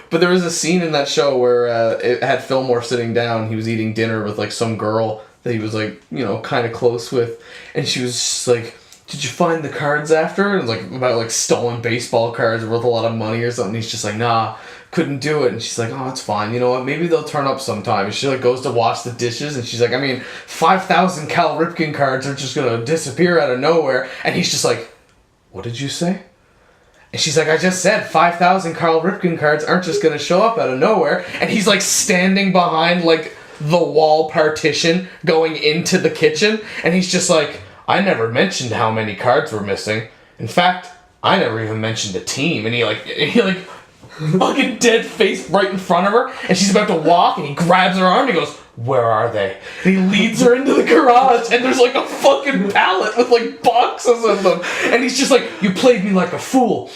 But there was a scene in that show where it had Fillmore sitting down. He was eating dinner with like some girl that he was like, you know, kind of close with. And she was just like, did you find the cards after? And it was like about like stolen baseball cards worth a lot of money or something. He's just like, nah, couldn't do it. And she's like, oh, it's fine. You know what? Maybe they'll turn up sometime. And she like goes to wash the dishes. And she's like, I mean, 5,000 Cal Ripken cards are just going to disappear out of nowhere. And he's just like, what did you say? And she's like, I just said 5,000 Carl Ripken cards aren't just going to show up out of nowhere. And he's like standing behind like the wall partition going into the kitchen. And he's just like, I never mentioned how many cards were missing. In fact, I never even mentioned a team. And he fucking dead face right in front of her. And she's about to walk and he grabs her arm and he goes, where are they? And he leads her into the garage and there's like a fucking pallet with like boxes of them. And he's just like, you played me like a fool.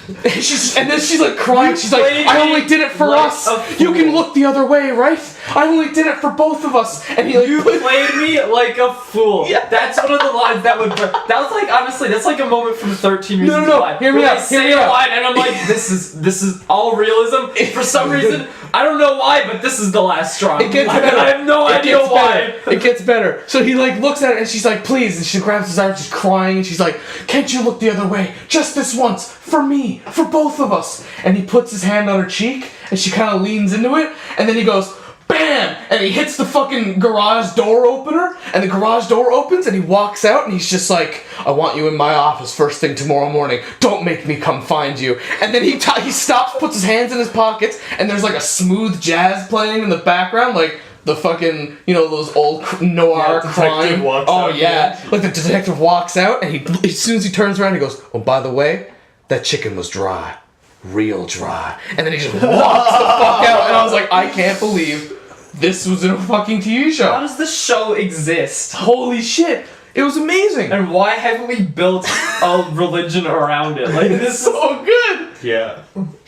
And then she's like crying. She's like, I only did it for us. You can look the other way, right? I only did it for both of us. And he like, you played me like a fool. Yeah. That's one of the lines that would. That was like, honestly, that's like a moment from 13 Reasons Why. Hear me out. Say a line, and I'm like, this is all realism. For some reason, I don't know why, but this is the last straw. It gets better. I have no idea why. It gets better. So he like looks at it and she's like, please. And she grabs his arm, she's crying, and she's like, can't you look the other way? Just this once. For me. For both of us. And he puts his hand on her cheek, and she kind of leans into it, and then he goes, BAM! And he hits the fucking garage door opener, and the garage door opens, and he walks out, and he's just like, I want you in my office first thing tomorrow morning. Don't make me come find you. And then he stops, puts his hands in his pockets, and there's like a smooth jazz playing in the background, like the fucking, you know, those old noir crime. Oh yeah. Like the detective walks out, and he, as soon as he turns around, he goes, oh, by the way, that chicken was dry. Real dry. And then he just walks the fuck out, and I was like, I can't believe this was in a fucking TV show. How does this show exist? Holy shit. It was amazing. And why haven't we built a religion around it? Like, this is so good. Yeah.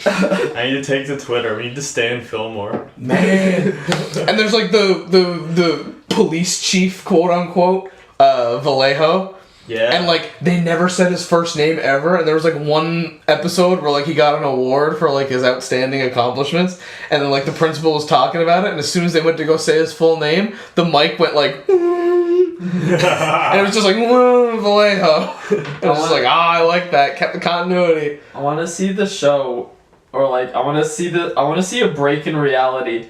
I need to take to Twitter. We need to stay in Fillmore. Man. And there's like the police chief, quote unquote, Vallejo. Yeah. And like they never said his first name ever, and there was like one episode where like he got an award for like his outstanding accomplishments, and then like the principal was talking about it, and as soon as they went to go say his full name, the mic went like and it was just like Vallejo. It was just like, I like that, kept the continuity. I want to see the show, or like I want to see a break in reality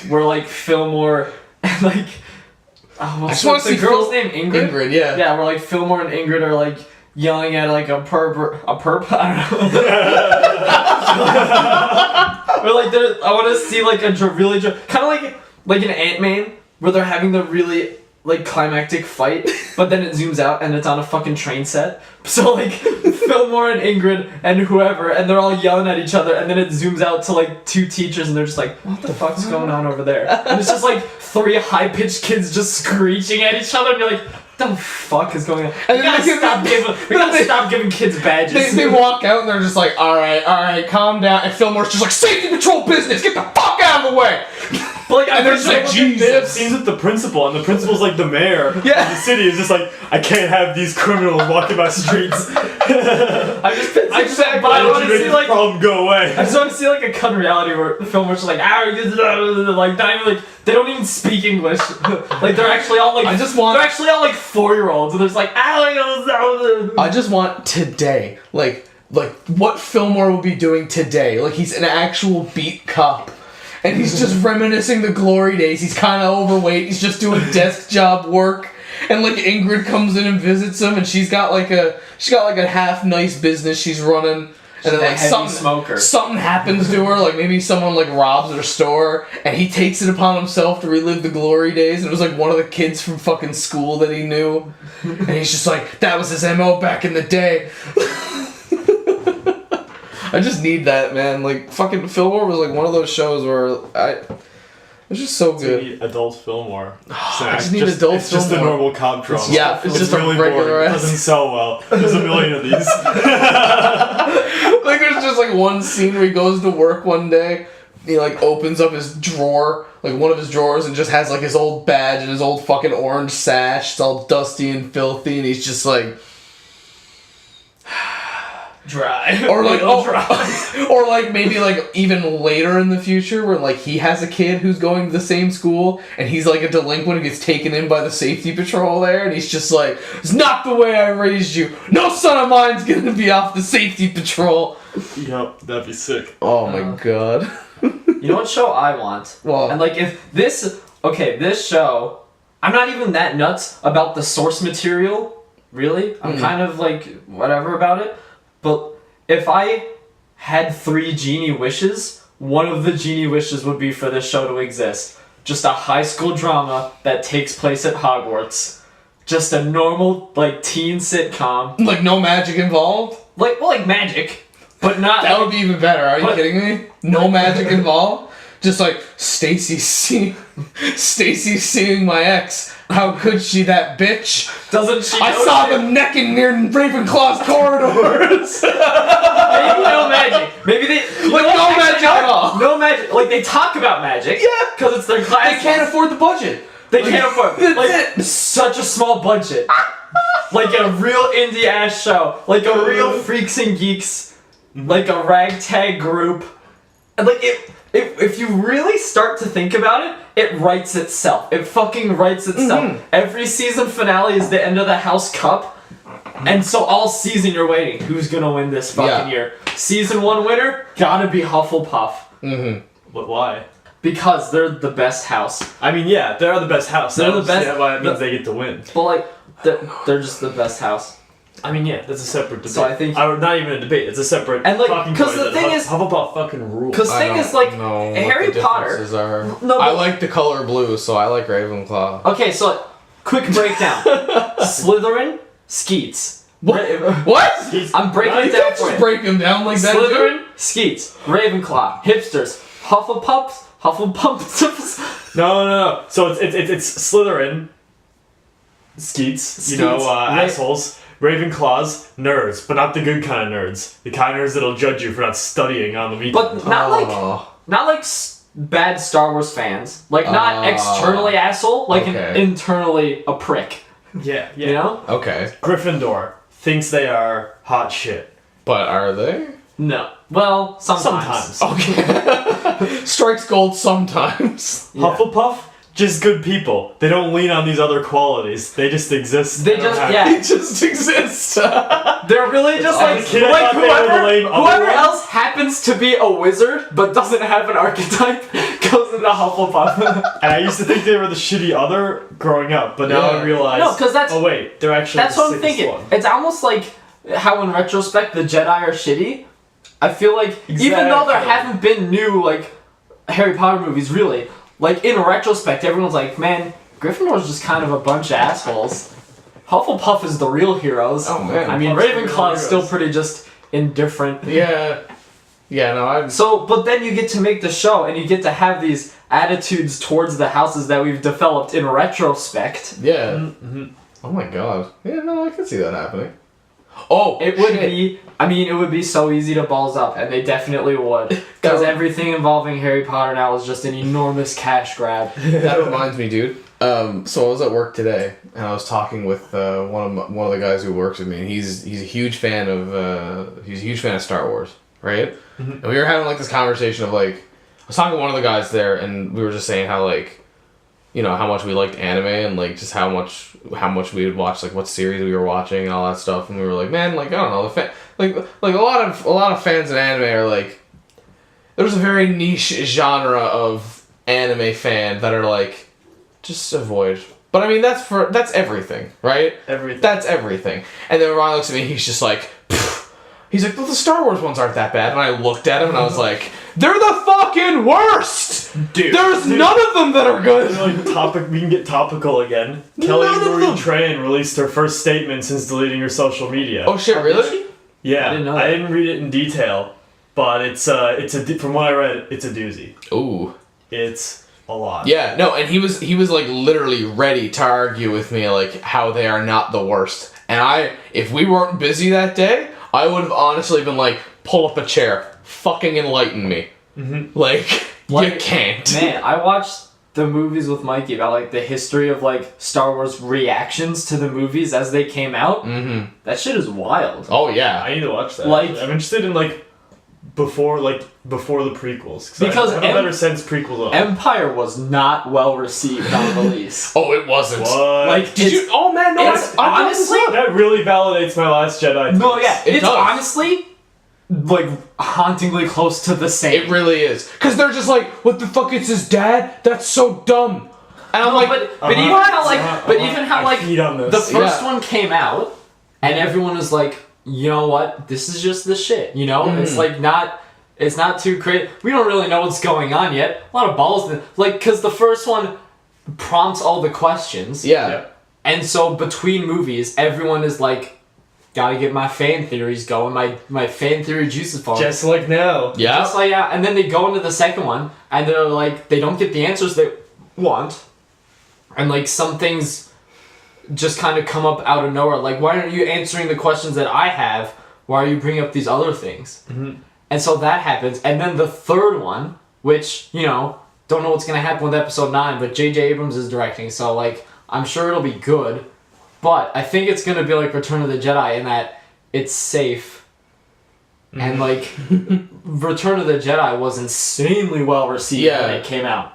where like Fillmore and like I just want to see the girl's name Ingrid, yeah. Yeah, where like Fillmore and Ingrid are like yelling at like a perp, I don't know. Or like I want to see like a really kind of like an Ant-Man where they're having the really like climactic fight, but then it zooms out and it's on a fucking train set. So like Fillmore and Ingrid and whoever, and they're all yelling at each other, and then it zooms out to like two teachers, and they're just like, what the fuck's going on over there? And it's just like three high-pitched kids just screeching at each other, and you're like, what the fuck is going on? And we gotta stop giving kids badges. They walk out and they're just like, alright, calm down. And Fillmore's just like, safety patrol business, get the fuck out of the way. But like, and they're just like, Jesus. They have scenes with the principal, and the principal's like the mayor of the city. Is just like, I can't have these criminals walking my streets. I want to see like problem go away. I just want to see like a cut reality where the film was just like like not even like they don't even speak English. Like they're actually all like they're actually all like 4-year-olds, and there's like I just want today, like what Fillmore will be doing today. Like he's an actual beat cop. And he's just reminiscing the glory days. He's kind of overweight. He's just doing desk job work. And like Ingrid comes in and visits him, and she's got like a half nice business she's running. And then like something happens to her, like maybe someone like robs her store, and he takes it upon himself to relive the glory days. And it was like one of the kids from fucking school that he knew, and he's just like, that was his MO back in the day. I just need that, man. Like, fucking Fillmore was like one of those shows where it was just so good. You need adult Fillmore. I just need adult Fillmore. It's just a normal cop drama. Yeah, it's just really a regular boring. ass. It doesn't sell well. There's a million of these. Like, there's just like one scene where he goes to work one day. He like opens up his drawer, like one of his drawers, and just has like his old badge and his old fucking orange sash. It's all dusty and filthy, and he's just like dry. Or like dry. Or like maybe like even later in the future where like he has a kid who's going to the same school, and he's like a delinquent who gets taken in by the safety patrol there, and he's just like, it's not the way I raised you. No son of mine's gonna be off the safety patrol. Yep, that'd be sick. Oh my god. You know what show I want? Well, and like if this show, I'm not even that nuts about the source material, really. I'm kind of like whatever about it. But if I had 3 genie wishes, one of the genie wishes would be for this show to exist. Just a high school drama that takes place at Hogwarts. Just a normal, like, teen sitcom. Like, no magic involved? Like magic, but not... That would be even better, are you kidding me? No magic involved? Just like Stacy seeing my ex. How could she, that bitch? Doesn't she? I saw them necking near Ravenclaw's corridors. Maybe no magic. Maybe they Like, no magic at all. No magic. Like they talk about magic. Yeah, because it's their class. They can't afford the budget. They can't afford. That's Like it. such a small budget. Like a real indie ass show. Like a real freaks and geeks. Like a ragtag group. And like if you really start to think about it, it writes itself. It fucking writes itself. Mm-hmm. Every season finale is the end of the House Cup. And so all season you're waiting. Who's gonna win this fucking year? Season 1 winner? Gotta be Hufflepuff. Mm-hmm. But why? Because they're the best house. I mean, yeah, they're the best house. They're the best. Yeah, why it means they get to win. But like, they're just the best house. I mean, yeah, that's a separate debate. So I think- not even a debate. It's a separate. And, like, talking 'cause point the that thing is- Hufflepuff fucking rules. Because thing is like Harry Potter. No, I but- like the color blue, so I like Ravenclaw. Okay, so quick breakdown. Slytherin, Skeets. What? What? I'm breaking You it down can't for just you. break them down like that, dude. Slytherin, Skeets, Ravenclaw, hipsters, Hufflepuffs. No. So it's Slytherin, Skeets, assholes. Ravenclaws, nerds, but not the good kind of nerds. The kind of nerds that'll judge you for not studying on the weekend. But not like bad Star Wars fans. Like not externally asshole, like internally a prick. yeah. You know? Okay. Gryffindor thinks they are hot shit. But are they? No. Well, sometimes. Okay. Strikes gold sometimes. Yeah. Hufflepuff, just good people. They don't lean on these other qualities. They just exist. They just They just exist. They're really just As a like kid, I thought they were the lame other whoever ones. else happens to be a wizard but doesn't have an archetype goes into Hufflepuff. And I used to think they were the shitty other growing up, but now I realize. No, 'cause that's- Oh wait, they're actually. That's the what I'm sickest thinking. one. It's almost like how in retrospect the Jedi are shitty. I feel like even though there Exactly. haven't been new like Harry Potter movies really, like in retrospect everyone's like, man, Gryffindor's just kind of a bunch of assholes. Hufflepuff is the real heroes. Oh, man. I mean Hufflepuff's the real Ravenclaw is still heroes. pretty just indifferent. Yeah. Yeah, no, I'm... So, but then you get to make the show and you get to have these attitudes towards the houses that we've developed in retrospect. Yeah. Mm-hmm. Oh my god. Yeah, no, I can see that happening. Oh, It would be, I mean, it would be so easy to balls up, and they definitely would. Because everything involving Harry Potter now is just an enormous cash grab. That reminds me, dude. So I was at work today, and I was talking with one of the guys who works with me, and he's a huge fan of Star Wars, right? Mm-hmm. And we were having like this conversation of like, I was talking to one of the guys there, and we were just saying how like, you know, how much we liked anime and like just how much we would watch, like what series we were watching and all that stuff, and we were like, man, like I don't know, like a lot of fans of anime are like, there's a very niche genre of anime fan that are like, just avoid. But I mean, that's everything, right? Everything. That's everything. And then Ryan looks at me, he's just like, pfft. He's like, well, the Star Wars ones aren't that bad. And I looked at him and I was like, they're the fucking worst! Dude. There's none of them that are good! We can get topical again. Kelly Marie Tran released her first statement since deleting her social media. Oh shit, really? Yeah, I didn't know that. I didn't read it in detail, but from what I read, it's a doozy. Ooh. It's a lot. Yeah, no, and he was like literally ready to argue with me like how they are not the worst. And if we weren't busy that day, I would have honestly been like, pull up a chair, fucking enlighten me. Mm-hmm. Like, you can't. Man, I watched the movies with Mikey about like the history of like Star Wars reactions to the movies as they came out. Mm-hmm. That shit is wild. Oh yeah. I need to watch that. Like- I'm interested in before the prequels Because I have a better sense prequels are. Empire was not well received on release. Oh, it wasn't. What? Like, Did you? Oh man, no. it's I honestly. That really validates my Last Jedi. No, yeah, It it's does. honestly like hauntingly close to the same. It really is. Cause they're just like, what the fuck is his dad? That's so dumb. And I'm No, like, but even how like, but even how I like feed on this. the first Yeah. one came out, and everyone was like, you know what, this is just the shit. You know, it's like it's not too crazy. We don't really know what's going on yet. A lot of balls, like, cause the first one prompts all the questions. yeah. And so between movies, everyone is like gotta get my fan theories going, my fan theory juices flowing. Just like now. Yeah. Just like, yeah, and then they go into the second one, and they're like, they don't get the answers they want, and like some things just kind of come up out of nowhere. Like, why aren't you answering the questions that I have? Why are you bringing up these other things? Mm-hmm. And so that happens, and then the third one, which, you know, don't know what's gonna happen with episode 9, but J.J. Abrams is directing, so like, I'm sure it'll be good, but I think it's gonna be like Return of the Jedi in that it's safe. And like, Return of the Jedi was insanely well received when it came out.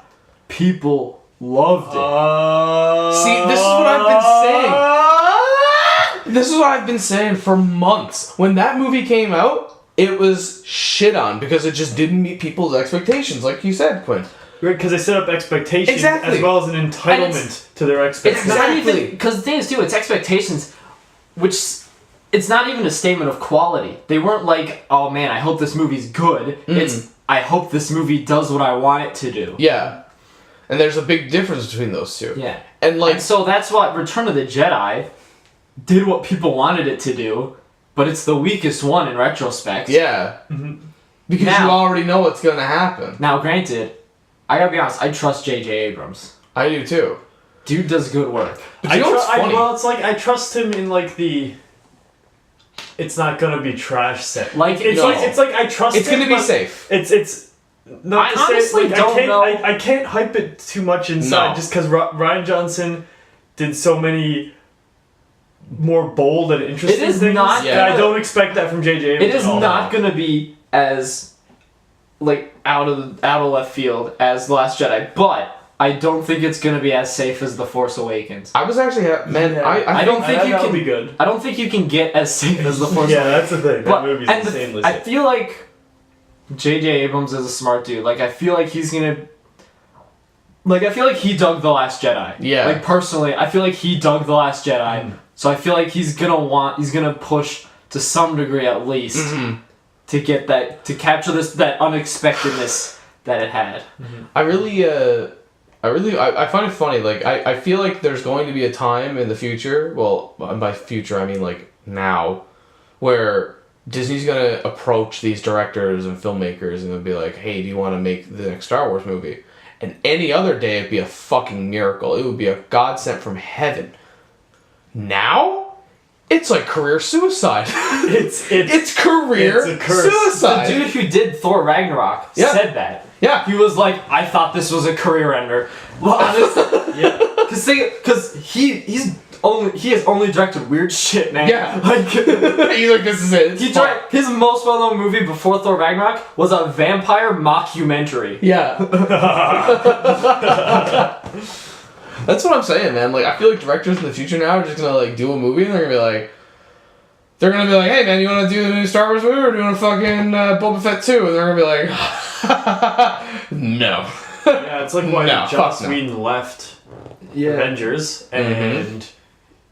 People loved it. See, this is what I've been saying. This is what I've been saying for months. When that movie came out, it was shit on because it just didn't meet people's expectations, like you said, Quinn. Right, because they set up expectations Exactly. as well as an entitlement to their expectations. It's not even, because the thing is too, it's expectations, which it's not even a statement of quality. They weren't like, oh man, I hope this movie's good. It's, I hope this movie does what I want it to do. Yeah. And there's a big difference between those two. Yeah. And like, And so that's what Return of the Jedi did what people wanted it to do, but it's the weakest one in retrospect. yeah. Because Now- you already know what's going to happen. Now, granted, I gotta be honest, I trust J.J. Abrams. I do too. Dude does good work. But you know what's funny? well, it's like I trust him in like the. It's not gonna be trash set. Like, it's no. like I trust. It's him, going to be but safe. It's. Not I to say, honestly like, don't know. I can't hype it too much inside No. just because Ryan Johnson did so many more bold and interesting It is things. not and I don't expect that from J.J. Abrams. It is at all. not gonna be as like out of left field as The Last Jedi, but I don't think it's gonna be as safe as The Force Awakens. I was actually, man, Yeah. I I don't think you that would can be good. I don't think you can get as safe as The Force Yeah, Awakens. that's the thing. That But movie's and insanely I safe. feel like J.J. Abrams is a smart dude. Like I feel like he's gonna. Like I feel like he dug The Last Jedi. Yeah. Like personally, I feel like he dug The Last Jedi. So I feel like he's gonna push to some degree at least to get that, to capture that unexpectedness that it had. I find it funny. Like, I feel like there's going to be a time in the future, well, by future, I mean, like, now, where Disney's going to approach these directors and filmmakers and they'll be like, hey, do you want to make the next Star Wars movie? And any other day, it'd be a fucking miracle. It would be a godsend from heaven. Now, it's like career suicide. It's career it's a curse. suicide. The dude who did Thor Ragnarok said that. Yeah. He was like, I thought this was a career ender. Well, honestly, Yeah. because he has only directed weird shit, man. Yeah. Like He's like, this is it. he directed his most well-known movie before Thor Ragnarok was a vampire mockumentary. Yeah. That's what I'm saying, man. Like, I feel like directors in the future now are just gonna, like, do a movie and they're gonna be like, hey, man, you wanna do the new Star Wars movie or do you wanna fucking Boba Fett 2? And they're gonna be like, no. Yeah, it's like why No, Joss fuck no. Whedon left Yeah. Avengers and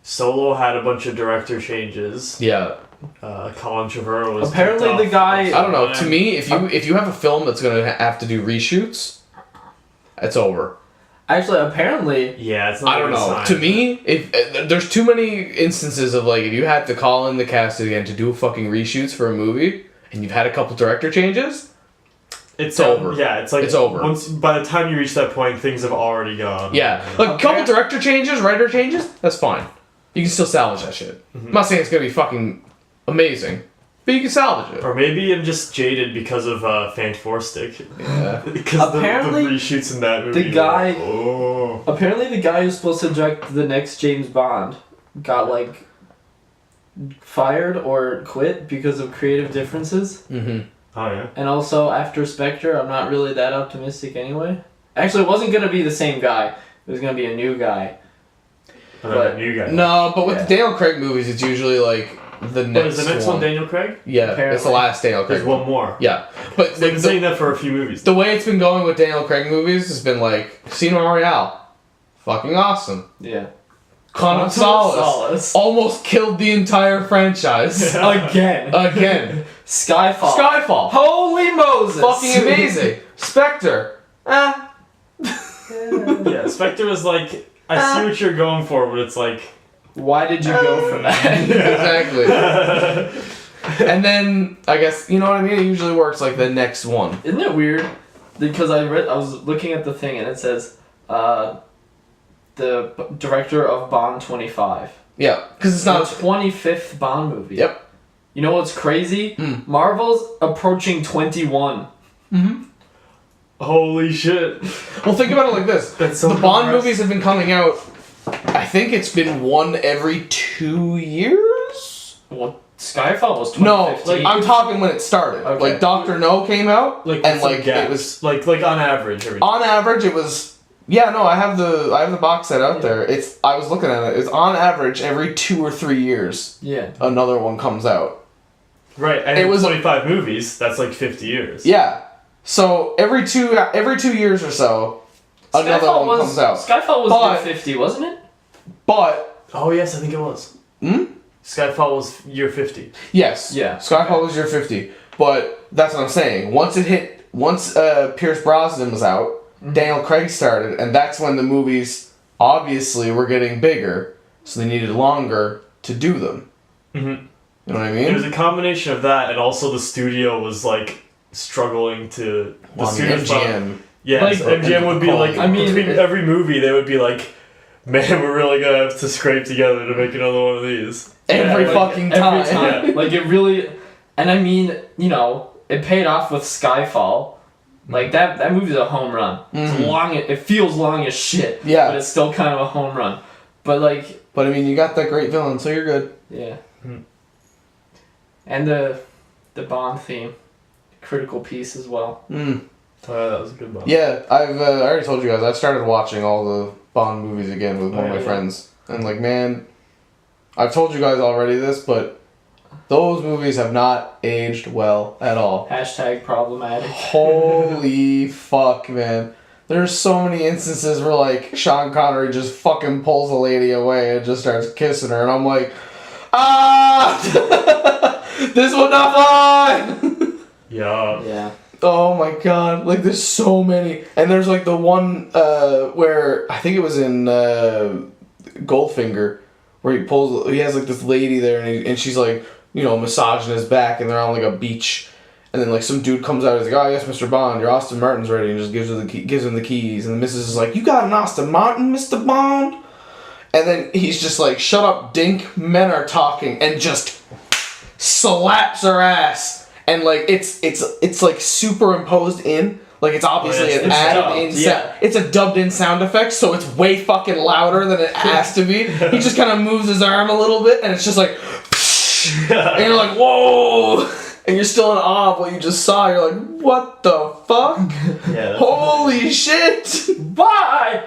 Solo had a bunch of director changes. Yeah. Colin Trevorrow was Apparently kicked the off. guy- I don't know. To me, if you have a film that's gonna have to do reshoots, it's over. Actually, apparently, Yeah, it's not I don't a good know. sign. To me, if there's too many instances of like if you had to call in the cast again to do fucking reshoots for a movie and you've had a couple director changes, it's over. Yeah, it's like It's over. Once by the time you reach that point, things have already gone. yeah, like a couple director changes, writer changes, that's fine. You can still salvage that shit. I'm not saying it's gonna be fucking amazing, but you can salvage it. Or maybe I'm just jaded because of Fantastic. Yeah. Because Apparently, the reshoots in that movie. the guy- were like, oh. Apparently, the guy who's supposed to direct the next James Bond got like fired or quit because of creative differences. Mm-hmm. Oh yeah. And also, after Spectre, I'm not really that optimistic anyway. Actually, it wasn't gonna be the same guy. It was gonna be a new guy. But new guy. No, but with Yeah. the Daniel Craig movies, it's usually like the But next. is the next one Daniel Craig? Yeah, Apparently. it's the last Daniel Craig. There's one more. Yeah, but They've been saying that for a few movies. the way it's been going with Daniel Craig movies has been like Casino Royale, fucking awesome. Yeah. Quantum of Solace almost killed the entire franchise Again. again. Skyfall. Skyfall, Holy Moses. fucking amazing. Spectre, Yeah, Spectre was like, I see what you're going for, but it's like, Why did you go for that? Exactly. And then I guess you know what I mean. It usually works like the next one. Isn't it weird? Because I was looking at the thing and it says, the director of Bond 25. Yeah, because it's not the 25th Bond movie. Yep. You know what's crazy? Marvel's approaching 21. Holy shit. Well, think about it like this. That's so the Bond compressed. movies have been coming out, I think it's been one every 2 years? Well, Skyfall was 2015. No, like, I'm talking when it started. Okay. Like, Dr. No came out, Like, and, some like, gaps. it was... Like on average. On average, it was... Yeah, no, I have the box set out there. I was looking at it. It's on average every 2 or 3 years. Yeah. Another one comes out. Right, and it was 25 movies, that's like 50 years. Yeah. So every 2 years or so, another one comes out. Skyfall was year 50, wasn't it? But... Oh yes, I think it was. Skyfall was year 50. Yes. Yeah. Skyfall was year 50. But that's what I'm saying. Once Pierce Brosnan was out, Daniel Craig started, and that's when the movies obviously were getting bigger, so they needed longer to do them. Mm-hmm. You know what I mean? It was a combination of that, and also the studio was like struggling to. MGM. Yeah, Like, so MGM would be like. I mean, between every movie, they would be like, "Man, we're really gonna have to scrape together to make another one of these." Every fucking time. Every time. Yeah. Like, it really... And I mean, you know, it paid off with Skyfall. Like, that movie's a home run. It's long. It feels long as shit. Yeah. But it's still kind of a home run. But, like... But I mean, you got that great villain, so you're good. Yeah. And the Bond theme. Critical piece as well. Oh, yeah, that was a good one. Yeah, I already told you guys, I've started watching all the Bond movies again with one of my friends. And like, man, I've told you guys already this, but those movies have not aged well at all. Hashtag problematic. Holy fuck, man. There's so many instances where, like, Sean Connery just fucking pulls a lady away and just starts kissing her, and I'm like, this will not fly! Yeah. Yeah. Oh my god, like, there's so many. And there's, like, the one where, I think it was in Goldfinger, where he has, like, this lady there, and she's, like, you know, massaging his back, and they're on, like, a beach. And then, like, some dude comes out and he's like, "Oh, yes, Mr. Bond, your Aston Martin's ready," and just gives him the keys. And the missus is like, "You got an Aston Martin, Mr. Bond?" And then he's just like, "Shut up, dink, men are talking," and just slaps her ass. And, like, it's like, superimposed in. Like, it's obviously an added in sound. It's a dubbed in sound effect, so it's way fucking louder than it has to be. He just kind of moves his arm a little bit, and it's just like, and you're like, whoa! And you're still in awe of what you just saw. You're like, what the fuck? Yeah. Holy shit! Bye!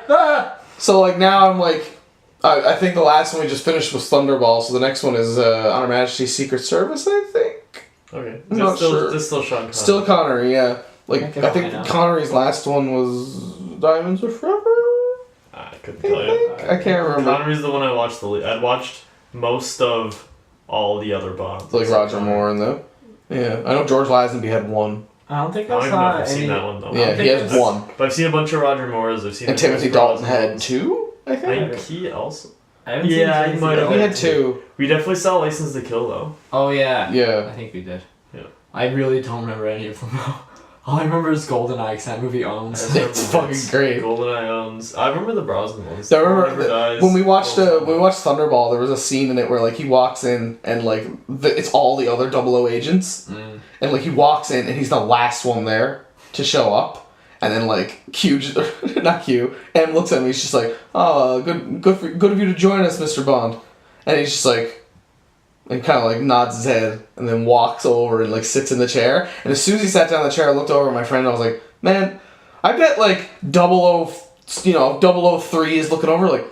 So, like, now I'm like, I think the last one we just finished was Thunderball, so the next one is On Her Majesty's Secret Service, I think. Okay. I'm not sure. It's still Sean Connery. Still Connery, yeah. Like, I think know. Connery's last one was Diamonds Are Forever? I couldn't tell you. I can't remember. Connery's the one I watched I watched most of all the other Bonds. Like Roger Moore and the... Yeah, I know George Lazenby had one. I don't think I don't I even know if saw I've seen any... that one though. Yeah, he has one. But I've seen a bunch of Roger Moores. I've seen. And Timothy Dalton had two, I I think. think he also. I haven't seen Yeah, anything he might have. He had two. We definitely saw License to Kill though. Oh, yeah. Yeah. I think we did. Yeah. I really don't remember any of them, though. All I remember is GoldenEye, because that movie owns. It's fucking great. GoldenEye owns. I remember the Brosnan ones. I remember Never Dies, when we watched Goldeneye. Thunderball, there was a scene in it where, like, he walks in and, like, it's all the other 00 agents, and, like, he walks in and he's the last one there to show up, and then, like, M looks at me, he's just like, "Oh, good of you to join us, Mr. Bond," and he's just like, and kind of like nods his head and then walks over and like sits in the chair. And as soon as he sat down in the chair, I looked over at my friend and I was like, "Man, I bet like 003 is looking over like,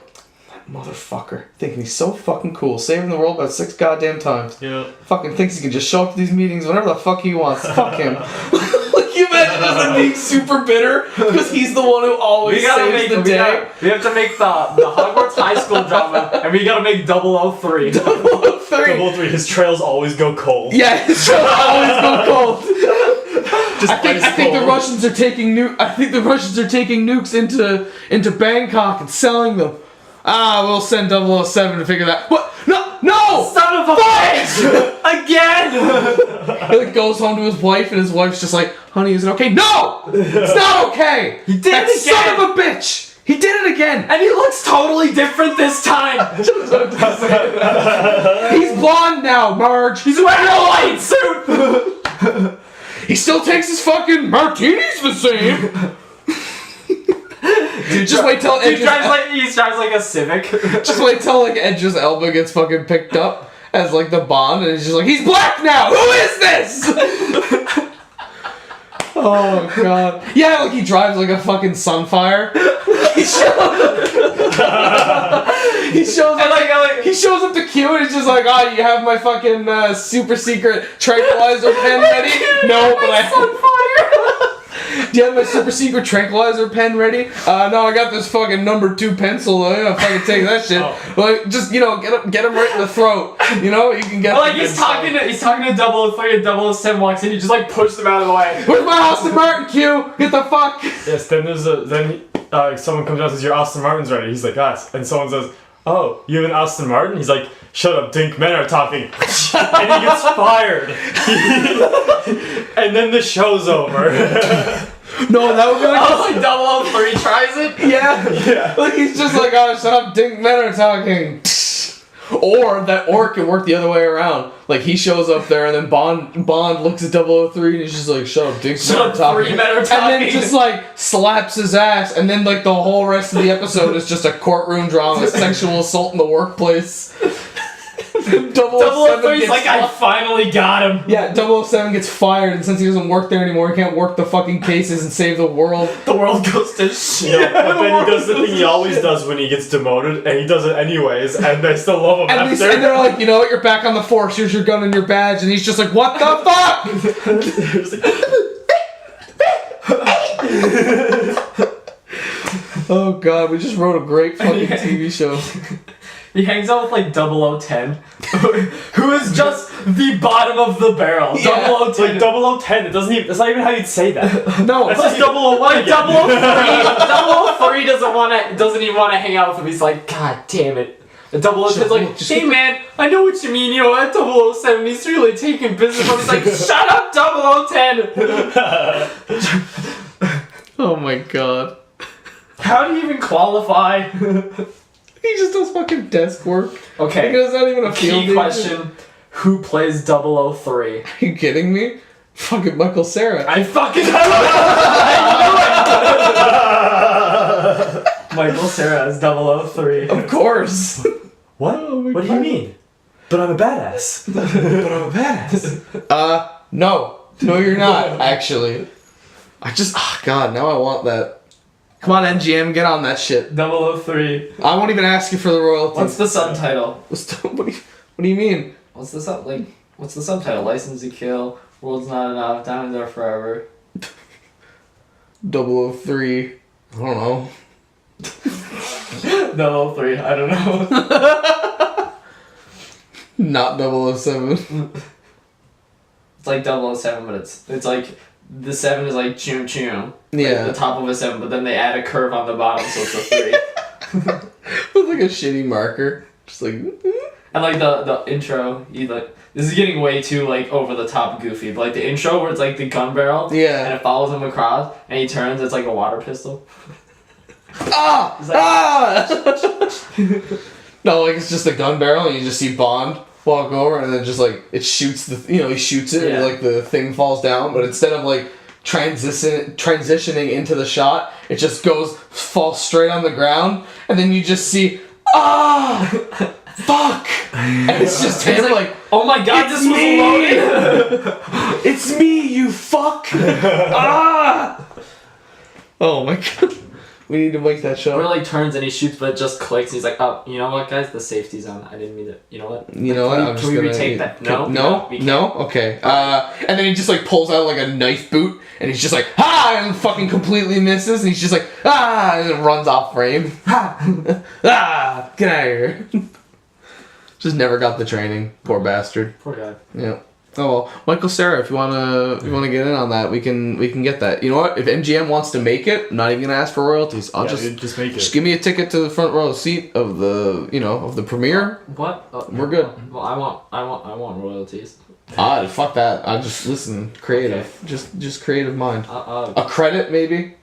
that motherfucker, thinking he's so fucking cool, saving the world about 6 goddamn times. Yeah. Fucking thinks he can just show up to these meetings whenever the fuck he wants. Fuck him." Like, you imagine us like being super bitter because he's the one who always saves the day. We have to make the Hogwarts High School drama, and we gotta make 003. 003. His trails always go cold. Yeah, his trails always go cold. Just I think the Russians are taking nukes into Bangkok and selling them. we'll send 007 to figure that. What? No! Son of a bitch! Again! He like goes home to his wife, and his wife's just like, honey, is it okay? No! It's not okay! He did that it again! son of a bitch! He did it again! And he looks totally different this time! He's blonde now, Marge! He's wearing a white suit! He still takes his fucking martinis the same! Dude, just wait till he drives like a Civic. Just wait till like Edge's Elba gets fucking picked up as like the Bond, and he's just like, he's black now! Who is this? Oh god. Yeah, like he drives like a fucking Sunfire. He shows up to Q, and he's just like, you have my fucking super secret tranquilizer pen ready? No, but Sunfire. Do you have my super secret tranquilizer pen ready? No, I got this fucking number 2 pencil. Yeah, fucking take that shit. Like, just get him right in the throat. You can get. Like he's talking to 003, and 007 walks in. He just like pushed him out of the way. Where's my Aston Martin, Q? Get the fuck. Yes. Then someone comes out and says, your Aston Martin's ready. He's like, us. And someone says, oh, you have an Aston Martin? He's like, shut up, Dink, men are talking. And he gets fired. And then the show's over. No, that would be like 003 tries it? Yeah. Like he's just like, shut up, Dink, men are talking. Or it can work the other way around. Like he shows up there, and then Bond looks at 003, and he's just like, shut up, Dink, men are talking. Men are talking. And then just like slaps his ass, and then like the whole rest of the episode is just a courtroom drama, sexual assault in the workplace. 003's like, I finally got him. Yeah, 007 gets fired, and since he doesn't work there anymore, he can't work the fucking cases and save the world. The world goes to shit. But then he does the thing he always does when he gets demoted, and he does it anyways, and they still love him and after. And they're like, you know what, you're back on the force, here's your gun and your badge, and he's just like, what the fuck? Oh god, we just wrote a great fucking TV show. He hangs out with like 0010, who is just the bottom of the barrel. Yeah. 010. Like 010, that's not even how you'd say that. No, that's just 001. Like 003 doesn't even want to hang out with him. He's like, God damn it. And 010's like, hey man, I know what you mean, at 007, he's really taking business from. He's like, shut up, 0010. Oh my god. How do you even qualify? He just does fucking desk work. Okay. Because it's not even a field key question. Who plays 003? Are you kidding me? Fucking Michael Cera. I fucking knew it! Michael Cera is 003. Of course. What? Oh my what do God. you mean? But I'm a badass. No. No, you're not, actually. God, now I want that. Come on, NGM, get on that shit. 003. I won't even ask you for the royalties. What's the subtitle? What do you mean? What's the subtitle? License to Kill, World's Not Enough, Diamonds Are Forever. 003. I don't know. 003, I don't know. Not 007. It's like 007, but it's like the 7 is like chum chum. Yeah. Like the top of a 7, but then they add a curve on the bottom, so it's a 3. With like a shitty marker. Just like. And like the intro, this is getting way too like over the top goofy, but like the intro where it's like the gun barrel, Yeah. and it follows him across, and he turns, it's like a water pistol. Ah! It's like, No, like it's just a gun barrel, and you just see Bond walk over, and then just like it shoots he shoots it, Yeah. and like the thing falls down, but instead of like transitioning into the shot, it just falls straight on the ground, and then you just see fuck, and it's just him like, oh my god, this was loaded. it's me, you fuck. Oh my god. We need to make that show. Where it like turns and he shoots, but it just clicks. He's like, "Oh, you know what, guys? The safety's on. I didn't mean to. You know what? You know what? Can we retake that? No. No. Okay. And then he just like pulls out like a knife boot, and he's just like, and fucking completely misses, and he's just like, and it runs off frame. Get out of here. Just never got the training. Poor bastard. Poor guy. Yeah. Oh well, Michael Cera, if you wanna get in on that, we can get that. You know what? If MGM wants to make it, I'm not even gonna ask for royalties. I'll just make it. Just give me a ticket to the front row seat of the premiere. What? We're good. Well, I want royalties. Fuck that. I just listen. Creative. Okay. Just creative mind. A credit maybe.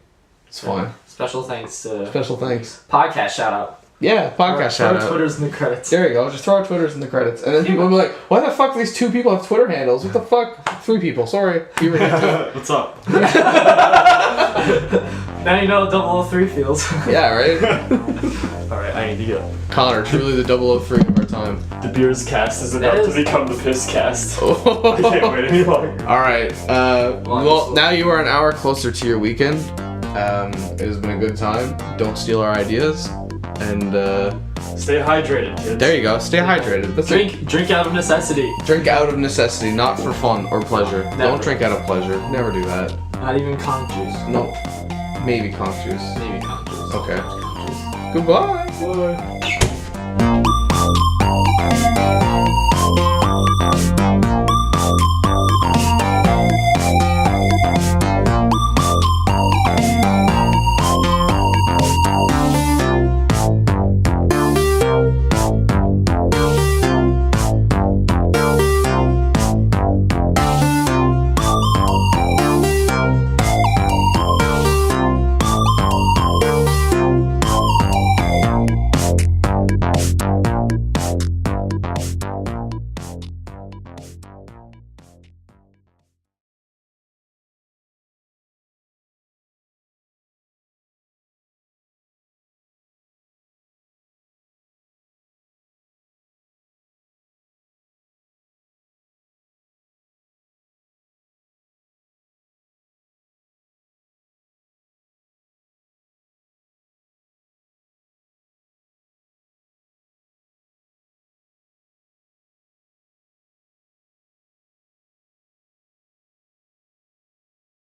It's fine. Special thanks to Podcast shout out. Yeah, podcast shout out. Twitter's in the credits. There you go. Just throw our Twitters in the credits, and then people will be like, "Why the fuck do these 2 people have Twitter handles? What the fuck? 3 people. Sorry, you were here too." What's up? Now you know what 003 feels. Yeah, right. All right, I need to go. Connor, truly the 003 of our time. The Beers cast is about to become the Piss cast. I can't wait any longer. All right. Well, now you are an hour closer to your weekend. It has been a good time. Don't steal our ideas. And stay hydrated, kids. There you go. Stay hydrated. That's drink out of necessity. Drink out of necessity, not for fun or pleasure. Never. Don't drink out of pleasure. Never do that. Not even conch juice. No. Maybe conch juice. Maybe conch juice. Okay. Goodbye. Bye.